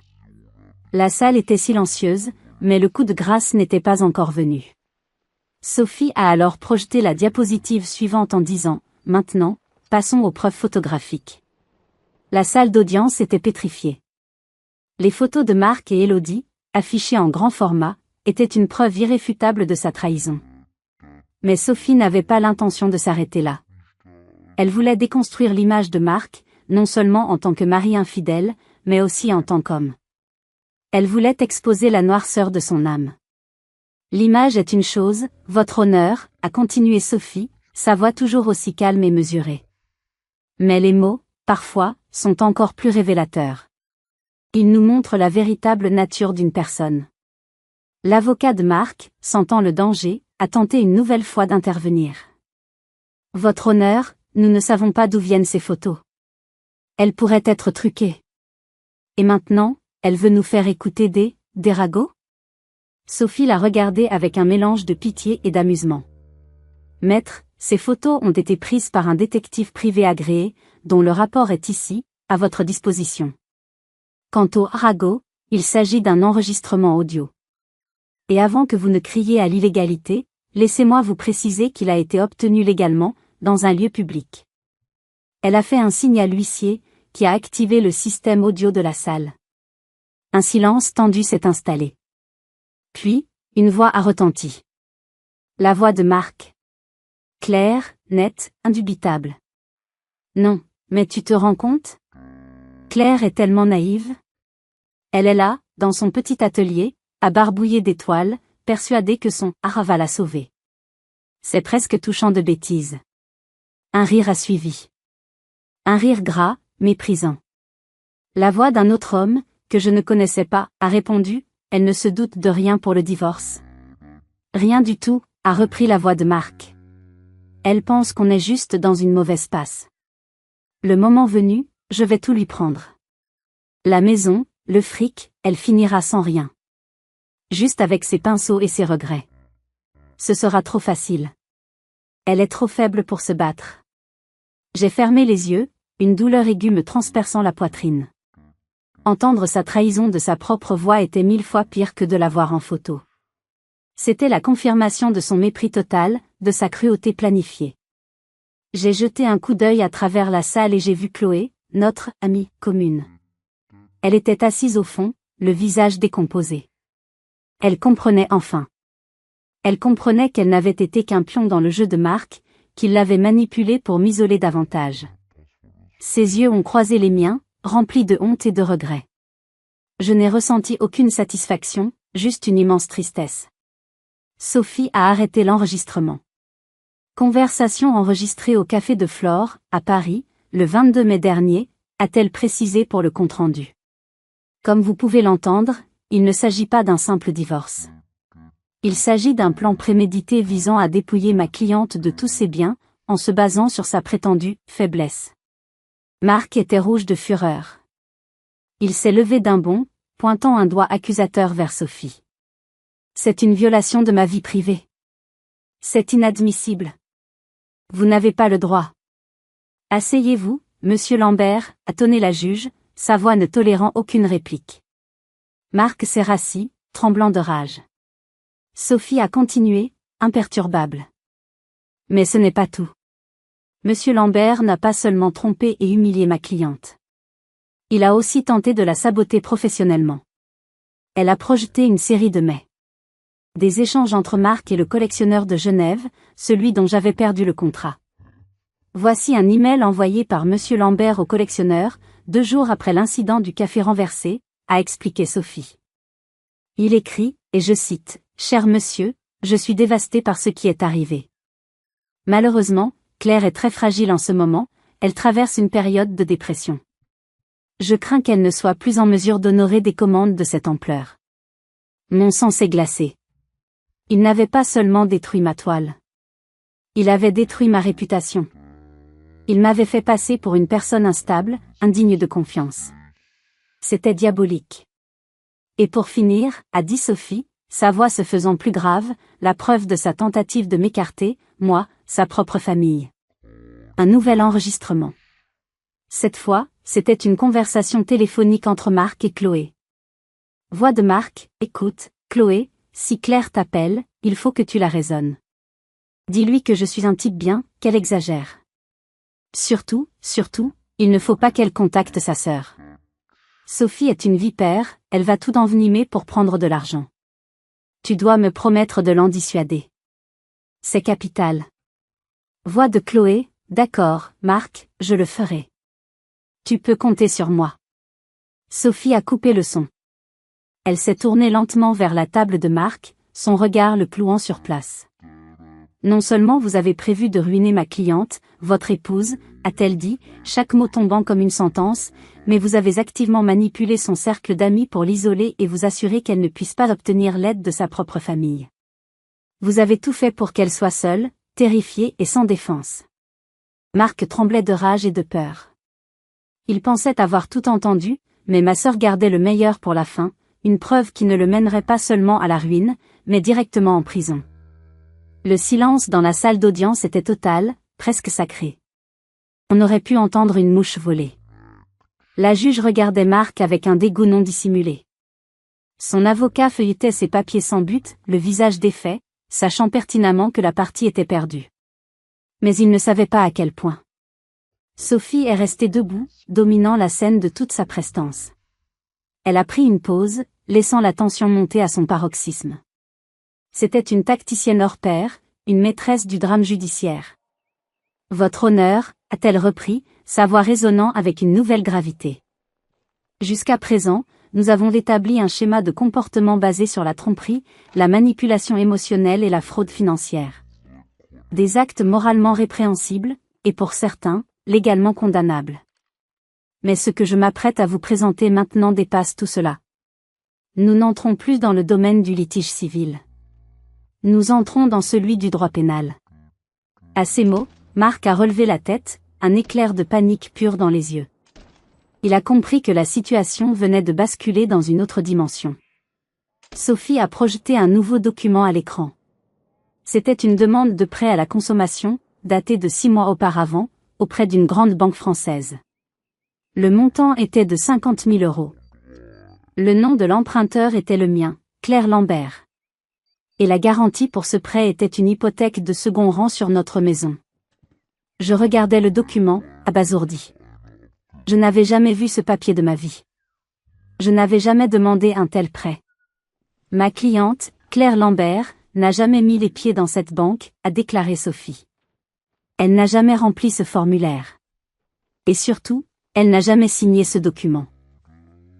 La salle était silencieuse, mais le coup de grâce n'était pas encore venu. Sophie a alors projeté la diapositive suivante en disant « Maintenant, passons aux preuves photographiques ». La salle d'audience était pétrifiée. Les photos de Marc et Élodie, affichées en grand format, étaient une preuve irréfutable de sa trahison. Mais Sophie n'avait pas l'intention de s'arrêter là. Elle voulait déconstruire l'image de Marc, non seulement en tant que mari infidèle, mais aussi en tant qu'homme. Elle voulait exposer la noirceur de son âme. L'image est une chose, votre honneur, a continué Sophie, sa voix toujours aussi calme et mesurée. Mais les mots, parfois, sont encore plus révélateurs. Ils nous montrent la véritable nature d'une personne. L'avocat de Marc, sentant le danger, a tenté une nouvelle fois d'intervenir. Votre honneur, nous ne savons pas d'où viennent ces photos. Elles pourraient être truquées. Et maintenant, elle veut nous faire écouter des ragots? Sophie l'a regardé avec un mélange de pitié et d'amusement. Maître, ces photos ont été prises par un détective privé agréé, dont le rapport est ici, à votre disposition. Quant au ragot, il s'agit d'un enregistrement audio. Et avant que vous ne criez à l'illégalité, laissez-moi vous préciser qu'il a été obtenu légalement, dans un lieu public. Elle a fait un signe à l'huissier, qui a activé le système audio de la salle. Un silence tendu s'est installé. Puis, une voix a retenti. La voix de Marc. Claire, nette, indubitable. Non, mais tu te rends compte? Claire est tellement naïve. Elle est là, dans son petit atelier, à barbouiller d'étoiles, persuadée que son « art va la sauver ». C'est presque touchant de bêtises. Un rire a suivi. Un rire gras, méprisant. La voix d'un autre homme, que je ne connaissais pas, a répondu, elle ne se doute de rien pour le divorce. Rien du tout, a repris la voix de Marc. Elle pense qu'on est juste dans une mauvaise passe. Le moment venu, je vais tout lui prendre. La maison, le fric, elle finira sans rien. Juste avec ses pinceaux et ses regrets. Ce sera trop facile. Elle est trop faible pour se battre. J'ai fermé les yeux, une douleur aiguë me transperçant la poitrine. Entendre sa trahison de sa propre voix était 1000 fois pire que de la voir en photo. C'était la confirmation de son mépris total, de sa cruauté planifiée. J'ai jeté un coup d'œil à travers la salle et j'ai vu Chloé, notre amie commune. Elle était assise au fond, le visage décomposé. Elle comprenait enfin. Elle comprenait qu'elle n'avait été qu'un pion dans le jeu de Marc, qu'il l'avait manipulée pour m'isoler davantage. Ses yeux ont croisé les miens, remplis de honte et de regret. Je n'ai ressenti aucune satisfaction, juste une immense tristesse. Sophie a arrêté l'enregistrement. Conversation enregistrée au Café de Flore, à Paris, le 22 mai dernier, a-t-elle précisé pour le compte-rendu. Comme vous pouvez l'entendre, il ne s'agit pas d'un simple divorce. Il s'agit d'un plan prémédité visant à dépouiller ma cliente de tous ses biens, en se basant sur sa prétendue faiblesse. Marc était rouge de fureur. Il s'est levé d'un bond, pointant un doigt accusateur vers Sophie. C'est une violation de ma vie privée. C'est inadmissible. Vous n'avez pas le droit. Asseyez-vous, monsieur Lambert, a tonné la juge, sa voix ne tolérant aucune réplique. Marc s'est rassis, tremblant de rage. Sophie a continué, imperturbable. Mais ce n'est pas tout. Monsieur Lambert n'a pas seulement trompé et humilié ma cliente. Il a aussi tenté de la saboter professionnellement. Elle a projeté une série de mais. Des échanges entre Marc et le collectionneur de Genève, celui dont j'avais perdu le contrat. Voici un email envoyé par Monsieur Lambert au collectionneur, 2 jours après l'incident du café renversé, a expliqué Sophie. Il écrit, et je cite, « Cher monsieur, je suis dévastée par ce qui est arrivé. Malheureusement, Claire est très fragile en ce moment, elle traverse une période de dépression. Je crains qu'elle ne soit plus en mesure d'honorer des commandes de cette ampleur. Mon sang s'est glacé. Il n'avait pas seulement détruit ma toile. Il avait détruit ma réputation. Il m'avait fait passer pour une personne instable, indigne de confiance. C'était diabolique. Et pour finir, a dit Sophie, sa voix se faisant plus grave, la preuve de sa tentative de m'écarter, moi, sa propre famille. Un nouvel enregistrement. Cette fois, c'était une conversation téléphonique entre Marc et Chloé. Voix de Marc, écoute, Chloé, si Claire t'appelle, il faut que tu la raisonnes. Dis-lui que je suis un type bien, qu'elle exagère. Surtout, il ne faut pas qu'elle contacte sa sœur. Sophie est une vipère, elle va tout envenimer pour prendre de l'argent. Tu dois me promettre de l'en dissuader. C'est capital. Voix de Chloé, d'accord, Marc, je le ferai. Tu peux compter sur moi. Sophie a coupé le son. Elle s'est tournée lentement vers la table de Marc, son regard le clouant sur place. Non seulement vous avez prévu de ruiner ma cliente, votre épouse, a-t-elle dit, chaque mot tombant comme une sentence, mais vous avez activement manipulé son cercle d'amis pour l'isoler et vous assurer qu'elle ne puisse pas obtenir l'aide de sa propre famille. Vous avez tout fait pour qu'elle soit seule, terrifiée et sans défense. Marc tremblait de rage et de peur. Il pensait avoir tout entendu, mais ma sœur gardait le meilleur pour la fin, une preuve qui ne le mènerait pas seulement à la ruine, mais directement en prison. Le silence dans la salle d'audience était total, presque sacré. On aurait pu entendre une mouche voler. La juge regardait Marc avec un dégoût non dissimulé. Son avocat feuilletait ses papiers sans but, le visage défait, sachant pertinemment que la partie était perdue. Mais il ne savait pas à quel point. Sophie est restée debout, dominant la scène de toute sa prestance. Elle a pris une pause, laissant la tension monter à son paroxysme. C'était une tacticienne hors pair, une maîtresse du drame judiciaire. Votre honneur, a-t-elle repris, sa voix résonnant avec une nouvelle gravité. Jusqu'à présent, nous avons établi un schéma de comportement basé sur la tromperie, la manipulation émotionnelle et la fraude financière. Des actes moralement répréhensibles, et pour certains, légalement condamnables. Mais ce que je m'apprête à vous présenter maintenant dépasse tout cela. Nous n'entrons plus dans le domaine du litige civil. Nous entrons dans celui du droit pénal. À ces mots, Marc a relevé la tête, un éclair de panique pure dans les yeux. Il a compris que la situation venait de basculer dans une autre dimension. Sophie a projeté un nouveau document à l'écran. C'était une demande de prêt à la consommation, datée de 6 mois auparavant, auprès d'une grande banque française. Le montant était de 50 000 €. Le nom de l'emprunteur était le mien, Claire Lambert. Et la garantie pour ce prêt était une hypothèque de second rang sur notre maison. Je regardais le document, abasourdi. Je n'avais jamais vu ce papier de ma vie. Je n'avais jamais demandé un tel prêt. Ma cliente, Claire Lambert, n'a jamais mis les pieds dans cette banque, a déclaré Sophie. Elle n'a jamais rempli ce formulaire. Et surtout, elle n'a jamais signé ce document.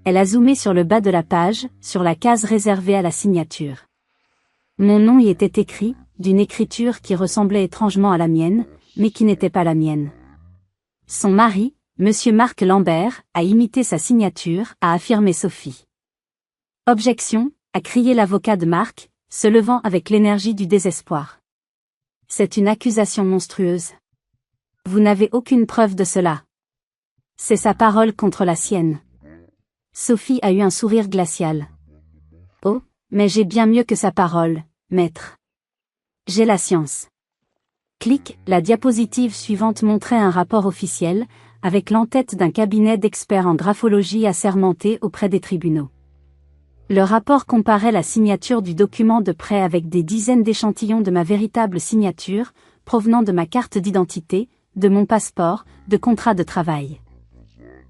Elle a zoomé sur le bas de la page, sur la case réservée à la signature. Mon nom y était écrit, d'une écriture qui ressemblait étrangement à la mienne, mais qui n'était pas la mienne. Son mari, Monsieur Marc Lambert, a imité sa signature, a affirmé Sophie. Objection, a crié l'avocat de Marc, se levant avec l'énergie du désespoir. C'est une accusation monstrueuse. Vous n'avez aucune preuve de cela. C'est sa parole contre la sienne. Sophie a eu un sourire glacial. Oh, mais j'ai bien mieux que sa parole, maître. J'ai la science. Clic, la diapositive suivante montrait un rapport officiel, avec l'entête d'un cabinet d'experts en graphologie assermenté auprès des tribunaux. Le rapport comparait la signature du document de prêt avec des dizaines d'échantillons de ma véritable signature, provenant de ma carte d'identité, de mon passeport, de contrat de travail.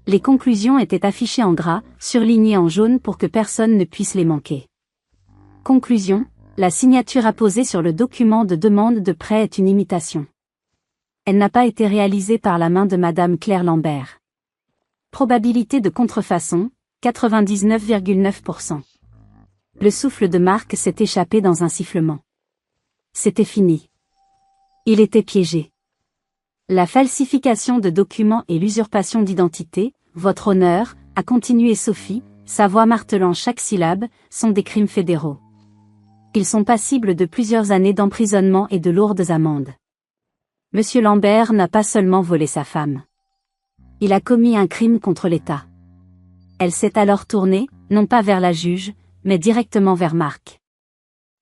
Les conclusions étaient affichées en gras, surlignées en jaune pour que personne ne puisse les manquer. Conclusion, la signature apposée sur le document de demande de prêt est une imitation. Elle n'a pas été réalisée par la main de Madame Claire Lambert. Probabilité de contrefaçon, 99,9%. Le souffle de Marc s'est échappé dans un sifflement. C'était fini. Il était piégé. La falsification de documents et l'usurpation d'identité, votre honneur, a continué Sophie, sa voix martelant chaque syllabe, sont des crimes fédéraux. Ils sont passibles de plusieurs années d'emprisonnement et de lourdes amendes. Monsieur Lambert n'a pas seulement volé sa femme. Il a commis un crime contre l'État. Elle s'est alors tournée, non pas vers la juge, mais directement vers Marc.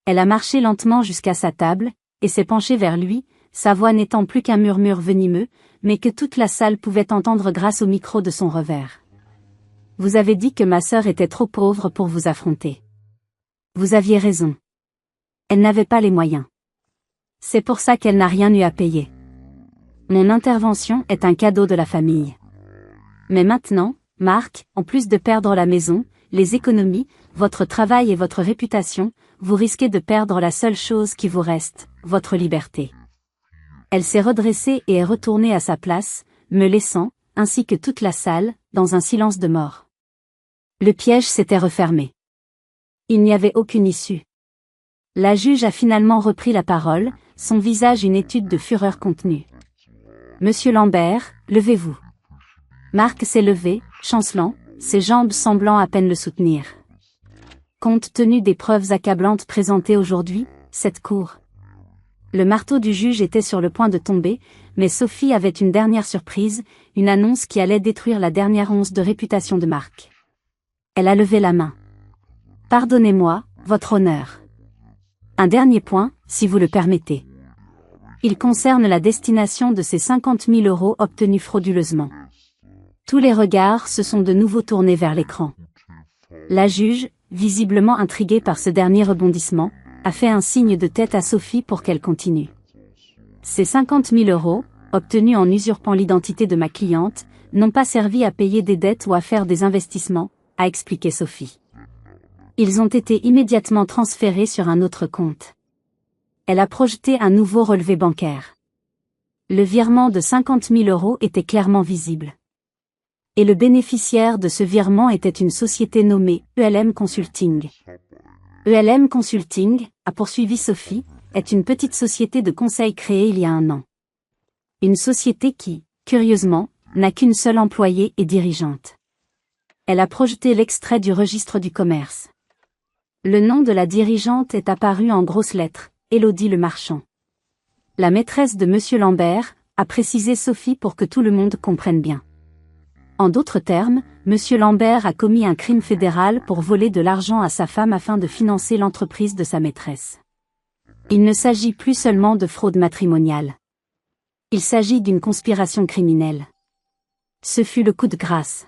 Elle a marché lentement jusqu'à sa table, et s'est penchée vers lui, sa voix n'étant plus qu'un murmure venimeux, mais que toute la salle pouvait entendre grâce au micro de son revers. Vous avez dit que ma sœur était trop pauvre pour vous affronter. Vous aviez raison. Elle n'avait pas les moyens. C'est pour ça qu'elle n'a rien eu à payer. Mon intervention est un cadeau de la famille. Mais maintenant, Marc, en plus de perdre la maison, les économies, votre travail et votre réputation, vous risquez de perdre la seule chose qui vous reste, votre liberté. Elle s'est redressée et est retournée à sa place, me laissant, ainsi que toute la salle, dans un silence de mort. Le piège s'était refermé. Il n'y avait aucune issue. La juge a finalement repris la parole, son visage une étude de fureur contenue. Monsieur Lambert, levez-vous. Marc s'est levé, chancelant, ses jambes semblant à peine le soutenir. Compte tenu des preuves accablantes présentées aujourd'hui, cette cour. Le marteau du juge était sur le point de tomber, mais Sophie avait une dernière surprise, une annonce qui allait détruire la dernière once de réputation de Marc. Elle a levé la main. Pardonnez-moi, votre honneur. Un dernier point, si vous le permettez. Il concerne la destination de ces 50 000 € obtenus frauduleusement. Tous les regards se sont de nouveau tournés vers l'écran. La juge, visiblement intriguée par ce dernier rebondissement, a fait un signe de tête à Sophie pour qu'elle continue. Ces 50 000 €, obtenus en usurpant l'identité de ma cliente, n'ont pas servi à payer des dettes ou à faire des investissements, a expliqué Sophie. Ils ont été immédiatement transférés sur un autre compte. Elle a projeté un nouveau relevé bancaire. Le virement de 50 000 € était clairement visible. Et le bénéficiaire de ce virement était une société nommée ELM Consulting. ELM Consulting, a poursuivi Sophie, est une petite société de conseil créée il y a 1 an. Une société qui, curieusement, n'a qu'une seule employée et dirigeante. Elle a projeté l'extrait du registre du commerce. Le nom de la dirigeante est apparu en grosses lettres, Élodie Le Marchand. La maîtresse de Monsieur Lambert, a précisé Sophie pour que tout le monde comprenne bien. En d'autres termes, Monsieur Lambert a commis un crime fédéral pour voler de l'argent à sa femme afin de financer l'entreprise de sa maîtresse. Il ne s'agit plus seulement de fraude matrimoniale. Il s'agit d'une conspiration criminelle. Ce fut le coup de grâce.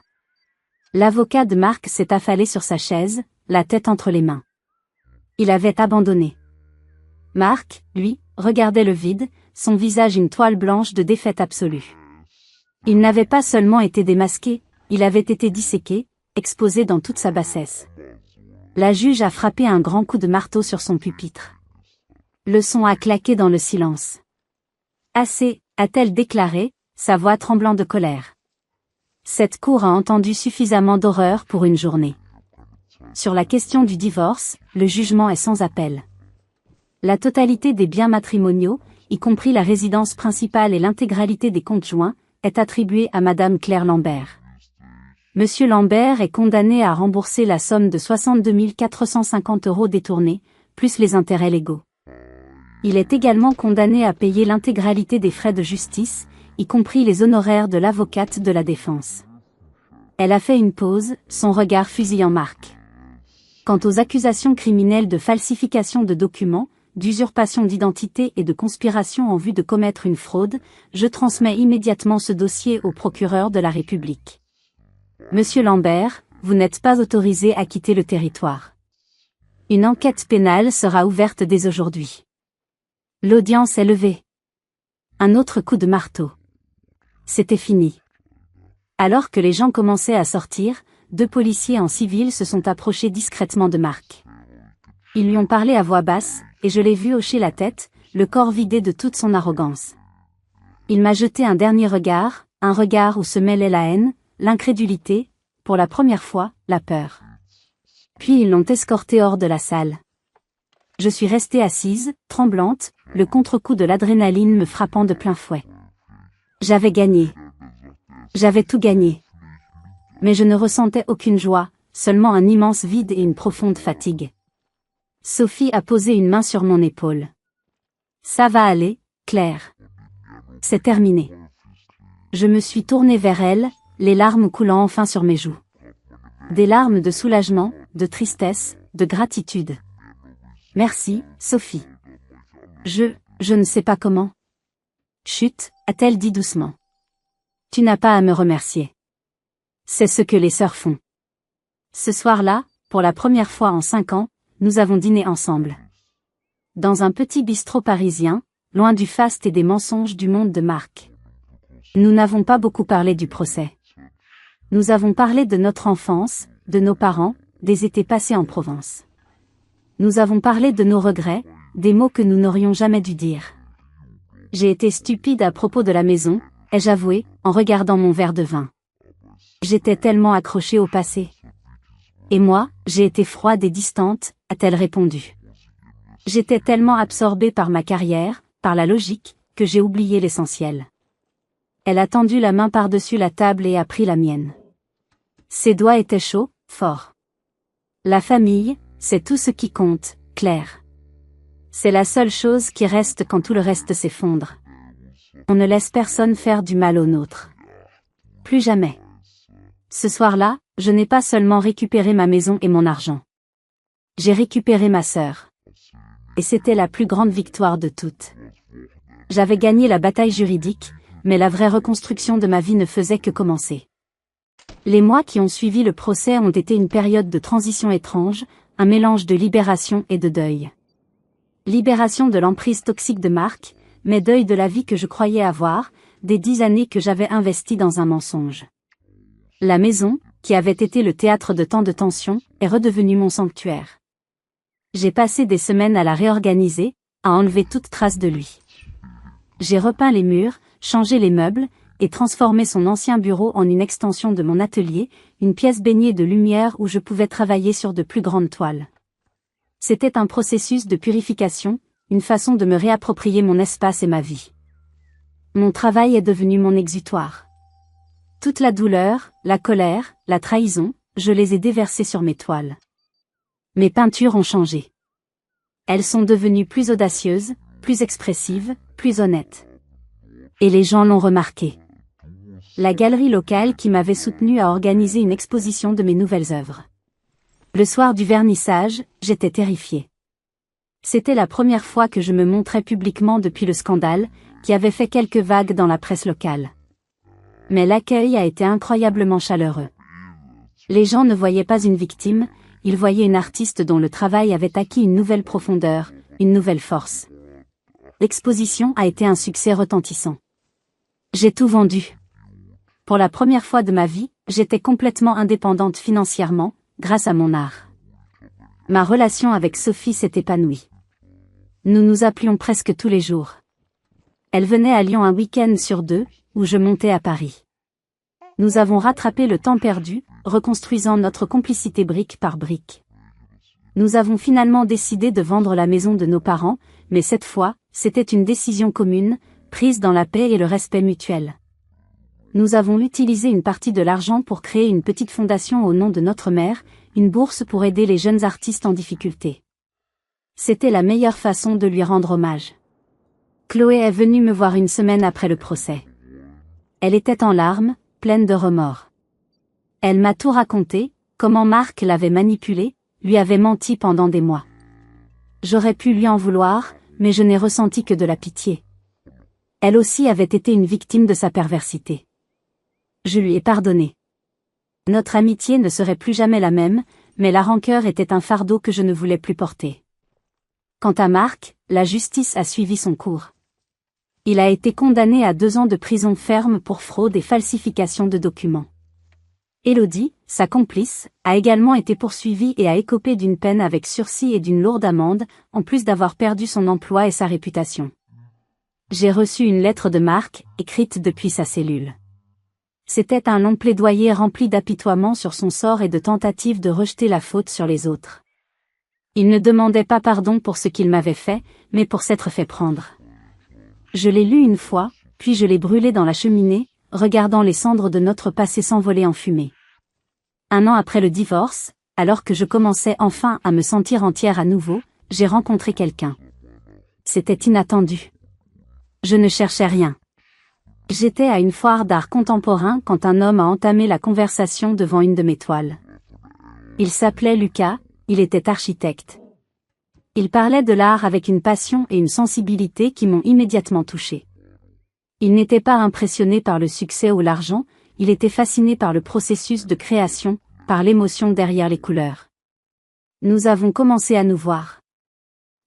L'avocat de Marc s'est affalé sur sa chaise, la tête entre les mains. Il avait abandonné. Marc, lui, regardait le vide, son visage une toile blanche de défaite absolue. Il n'avait pas seulement été démasqué, il avait été disséqué, exposé dans toute sa bassesse. La juge a frappé un grand coup de marteau sur son pupitre. Le son a claqué dans le silence. Assez, a-t-elle déclaré, sa voix tremblant de colère. Cette cour a entendu suffisamment d'horreur pour une journée. Sur la question du divorce, le jugement est sans appel. La totalité des biens matrimoniaux, y compris la résidence principale et l'intégralité des comptes joints, est attribuée à Madame Claire Lambert. Monsieur Lambert est condamné à rembourser la somme de 62 450 € détournés, plus les intérêts légaux. Il est également condamné à payer l'intégralité des frais de justice, y compris les honoraires de l'avocate de la défense. Elle a fait une pause, son regard fusillant Marc. Quant aux accusations criminelles de falsification de documents, d'usurpation d'identité et de conspiration en vue de commettre une fraude, je transmets immédiatement ce dossier au procureur de la République. Monsieur Lambert, vous n'êtes pas autorisé à quitter le territoire. Une enquête pénale sera ouverte dès aujourd'hui. L'audience est levée. Un autre coup de marteau. c'était fini. Alors que les gens commençaient à sortir, 2 policiers en civil se sont approchés discrètement de Marc. Ils lui ont parlé à voix basse, et je l'ai vu hocher la tête, le corps vidé de toute son arrogance. Il m'a jeté un dernier regard, un regard où se mêlait la haine, l'incrédulité, pour la première fois, la peur. Puis ils l'ont escorté hors de la salle. Je suis restée assise, tremblante, le contre-coup de l'adrénaline me frappant de plein fouet. J'avais gagné. J'avais tout gagné. Mais je ne ressentais aucune joie, seulement un immense vide et une profonde fatigue. Sophie a posé une main sur mon épaule. Ça va aller, Claire. C'est terminé. Je me suis tournée vers elle, les larmes coulant enfin sur mes joues. Des larmes de soulagement, de tristesse, de gratitude. Merci, Sophie. Je ne sais pas comment. Chut, a-t-elle dit doucement. Tu n'as pas à me remercier. C'est ce que les sœurs font. Ce soir-là, pour la première fois en 5 ans, nous avons dîné ensemble. Dans un petit bistrot parisien, loin du faste et des mensonges du monde de Marc. Nous n'avons pas beaucoup parlé du procès. Nous avons parlé de notre enfance, de nos parents, des étés passés en Provence. Nous avons parlé de nos regrets, des mots que nous n'aurions jamais dû dire. J'ai été stupide à propos de la maison, ai-je avoué, en regardant mon verre de vin. J'étais tellement accrochée au passé. Et moi, j'ai été froide et distante, a-t-elle répondu. J'étais tellement absorbée par ma carrière, par la logique, que j'ai oublié l'essentiel. Elle a tendu la main par-dessus la table et a pris la mienne. Ses doigts étaient chauds, forts. La famille, c'est tout ce qui compte, Claire. C'est la seule chose qui reste quand tout le reste s'effondre. On ne laisse personne faire du mal au nôtre. Plus jamais. Ce soir-là, je n'ai pas seulement récupéré ma maison et mon argent. J'ai récupéré ma sœur. Et c'était la plus grande victoire de toutes. J'avais gagné la bataille juridique, mais la vraie reconstruction de ma vie ne faisait que commencer. Les mois qui ont suivi le procès ont été une période de transition étrange, un mélange de libération et de deuil. Libération de l'emprise toxique de Marc, mais deuil de la vie que je croyais avoir, des 10 années que j'avais investies dans un mensonge. La maison, qui avait été le théâtre de tant de tensions, est redevenue mon sanctuaire. J'ai passé des semaines à la réorganiser, à enlever toute trace de lui. J'ai repeint les murs, changé les meubles, et transformé son ancien bureau en une extension de mon atelier, une pièce baignée de lumière où je pouvais travailler sur de plus grandes toiles. C'était un processus de purification, une façon de me réapproprier mon espace et ma vie. Mon travail est devenu mon exutoire. Toute la douleur, la colère, la trahison, je les ai déversées sur mes toiles. Mes peintures ont changé. Elles sont devenues plus audacieuses, plus expressives, plus honnêtes. Et les gens l'ont remarqué. La galerie locale qui m'avait soutenue a organisé une exposition de mes nouvelles œuvres. Le soir du vernissage, j'étais terrifiée. C'était la première fois que je me montrais publiquement depuis le scandale, qui avait fait quelques vagues dans la presse locale. Mais l'accueil a été incroyablement chaleureux. Les gens ne voyaient pas une victime, ils voyaient une artiste dont le travail avait acquis une nouvelle profondeur, une nouvelle force. L'exposition a été un succès retentissant. J'ai tout vendu. Pour la première fois de ma vie, j'étais complètement indépendante financièrement, grâce à mon art. Ma relation avec Sophie s'est épanouie. Nous nous appelions presque tous les jours. Elle venait à Lyon un week-end sur 2, où je montais à Paris. Nous avons rattrapé le temps perdu, reconstruisant notre complicité brique par brique. Nous avons finalement décidé de vendre la maison de nos parents, mais cette fois, c'était une décision commune, prise dans la paix et le respect mutuel. Nous avons utilisé une partie de l'argent pour créer une petite fondation au nom de notre mère, une bourse pour aider les jeunes artistes en difficulté. C'était la meilleure façon de lui rendre hommage. Chloé est venue me voir une semaine après le procès. Elle était en larmes, pleine de remords. Elle m'a tout raconté, comment Marc l'avait manipulée, lui avait menti pendant des mois. J'aurais pu lui en vouloir, mais je n'ai ressenti que de la pitié. Elle aussi avait été une victime de sa perversité. Je lui ai pardonné. Notre amitié ne serait plus jamais la même, mais la rancœur était un fardeau que je ne voulais plus porter. Quant à Marc, la justice a suivi son cours. Il a été condamné à 2 ans de prison ferme pour fraude et falsification de documents. Élodie, sa complice, a également été poursuivie et a écopé d'une peine avec sursis et d'une lourde amende, en plus d'avoir perdu son emploi et sa réputation. J'ai reçu une lettre de Marc, écrite depuis sa cellule. C'était un long plaidoyer rempli d'apitoiement sur son sort et de tentatives de rejeter la faute sur les autres. Il ne demandait pas pardon pour ce qu'il m'avait fait, mais pour s'être fait prendre. Je l'ai lu une fois, puis je l'ai brûlé dans la cheminée, regardant les cendres de notre passé s'envoler en fumée. 1 an après le divorce, alors que je commençais enfin à me sentir entière à nouveau, j'ai rencontré quelqu'un. C'était inattendu. Je ne cherchais rien. J'étais à une foire d'art contemporain quand un homme a entamé la conversation devant une de mes toiles. Il s'appelait Lucas, il était architecte. Il parlait de l'art avec une passion et une sensibilité qui m'ont immédiatement touchée. Il n'était pas impressionné par le succès ou l'argent, il était fasciné par le processus de création, par l'émotion derrière les couleurs. Nous avons commencé à nous voir.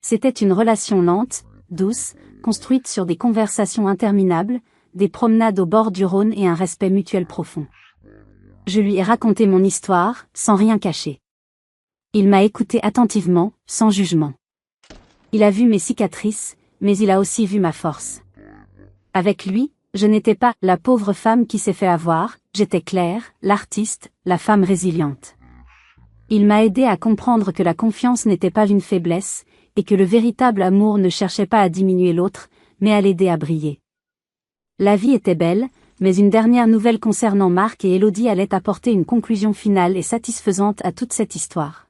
C'était une relation lente, douce, construite sur des conversations interminables, des promenades au bord du Rhône et un respect mutuel profond. Je lui ai raconté mon histoire, sans rien cacher. Il m'a écouté attentivement, sans jugement. Il a vu mes cicatrices, mais il a aussi vu ma force. Avec lui, je n'étais pas la pauvre femme qui s'est fait avoir, j'étais Claire, l'artiste, la femme résiliente. Il m'a aidé à comprendre que la confiance n'était pas une faiblesse, et que le véritable amour ne cherchait pas à diminuer l'autre, mais à l'aider à briller. La vie était belle, mais une dernière nouvelle concernant Marc et Élodie allait apporter une conclusion finale et satisfaisante à toute cette histoire.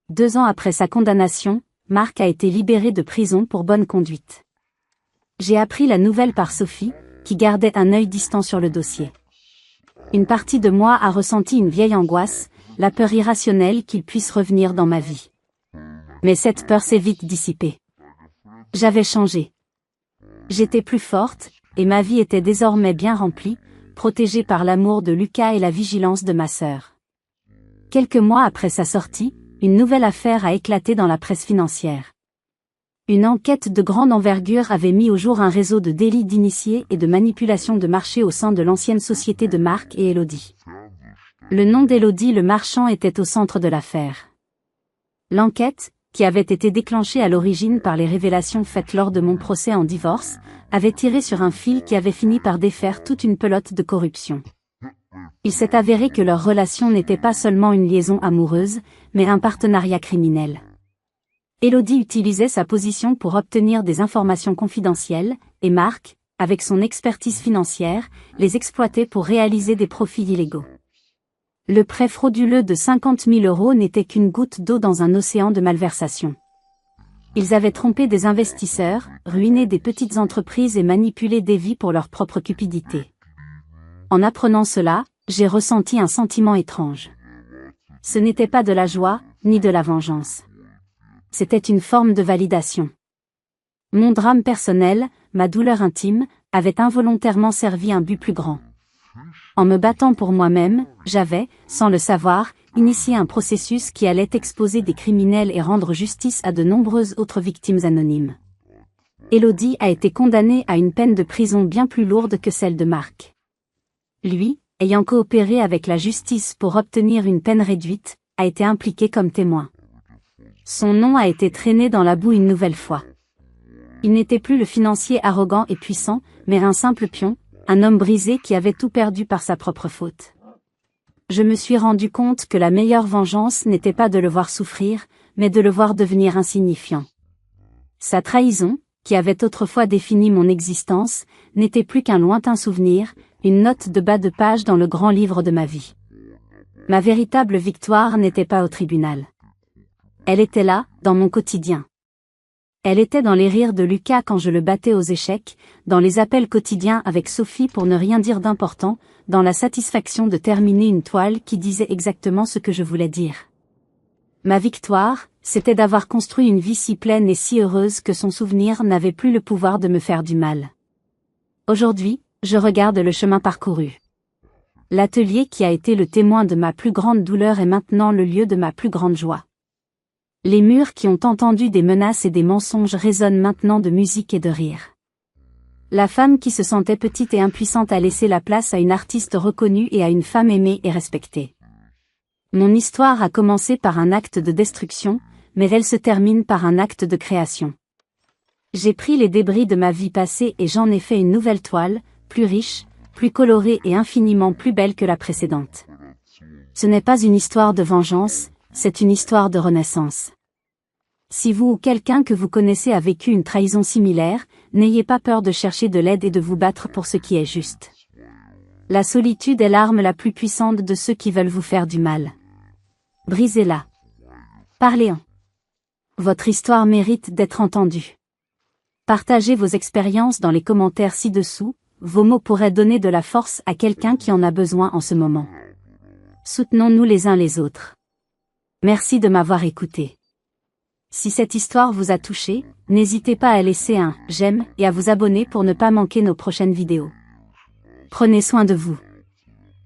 2 ans après sa condamnation, Marc a été libéré de prison pour bonne conduite. J'ai appris la nouvelle par Sophie, qui gardait un œil distant sur le dossier. Une partie de moi a ressenti une vieille angoisse, la peur irrationnelle qu'il puisse revenir dans ma vie. Mais cette peur s'est vite dissipée. J'avais changé. J'étais plus forte, et ma vie était désormais bien remplie, protégée par l'amour de Lucas et la vigilance de ma sœur. Quelques mois après sa sortie, une nouvelle affaire a éclaté dans la presse financière. Une enquête de grande envergure avait mis au jour un réseau de délits d'initiés et de manipulation de marché au sein de l'ancienne société de Marc et Élodie. Le nom d'Élodie le marchand était au centre de l'affaire. L'enquête, qui avait été déclenchée à l'origine par les révélations faites lors de mon procès en divorce, avait tiré sur un fil qui avait fini par défaire toute une pelote de corruption. Il s'est avéré que leur relation n'était pas seulement une liaison amoureuse, mais un partenariat criminel. Élodie utilisait sa position pour obtenir des informations confidentielles, et Marc, avec son expertise financière, les exploitait pour réaliser des profits illégaux. Le prêt frauduleux de 50 000 € n'était qu'une goutte d'eau dans un océan de malversation. Ils avaient trompé des investisseurs, ruiné des petites entreprises et manipulé des vies pour leur propre cupidité. En apprenant cela, j'ai ressenti un sentiment étrange. Ce n'était pas de la joie, ni de la vengeance. C'était une forme de validation. Mon drame personnel, ma douleur intime, avait involontairement servi un but plus grand. En me battant pour moi-même, j'avais, sans le savoir, initié un processus qui allait exposer des criminels et rendre justice à de nombreuses autres victimes anonymes. Élodie a été condamnée à une peine de prison bien plus lourde que celle de Marc. Lui, ayant coopéré avec la justice pour obtenir une peine réduite, a été impliqué comme témoin. Son nom a été traîné dans la boue une nouvelle fois. Il n'était plus le financier arrogant et puissant, mais un simple pion, un homme brisé qui avait tout perdu par sa propre faute. Je me suis rendu compte que la meilleure vengeance n'était pas de le voir souffrir, mais de le voir devenir insignifiant. Sa trahison, qui avait autrefois défini mon existence, n'était plus qu'un lointain souvenir, une note de bas de page dans le grand livre de ma vie. Ma véritable victoire n'était pas au tribunal. Elle était là, dans mon quotidien. Elle était dans les rires de Lucas quand je le battais aux échecs, dans les appels quotidiens avec Sophie pour ne rien dire d'important, dans la satisfaction de terminer une toile qui disait exactement ce que je voulais dire. Ma victoire, c'était d'avoir construit une vie si pleine et si heureuse que son souvenir n'avait plus le pouvoir de me faire du mal. Aujourd'hui, je regarde le chemin parcouru. L'atelier qui a été le témoin de ma plus grande douleur est maintenant le lieu de ma plus grande joie. Les murs qui ont entendu des menaces et des mensonges résonnent maintenant de musique et de rire. La femme qui se sentait petite et impuissante a laissé la place à une artiste reconnue et à une femme aimée et respectée. Mon histoire a commencé par un acte de destruction, mais elle se termine par un acte de création. J'ai pris les débris de ma vie passée et j'en ai fait une nouvelle toile, plus riche, plus colorée et infiniment plus belle que la précédente. Ce n'est pas une histoire de vengeance, c'est une histoire de renaissance. Si vous ou quelqu'un que vous connaissez a vécu une trahison similaire, n'ayez pas peur de chercher de l'aide et de vous battre pour ce qui est juste. La solitude est l'arme la plus puissante de ceux qui veulent vous faire du mal. Brisez-la. Parlez-en. Votre histoire mérite d'être entendue. Partagez vos expériences dans les commentaires ci-dessous, vos mots pourraient donner de la force à quelqu'un qui en a besoin en ce moment. Soutenons-nous les uns les autres. Merci de m'avoir écouté. Si cette histoire vous a touché, n'hésitez pas à laisser un « j'aime » et à vous abonner pour ne pas manquer nos prochaines vidéos. Prenez soin de vous.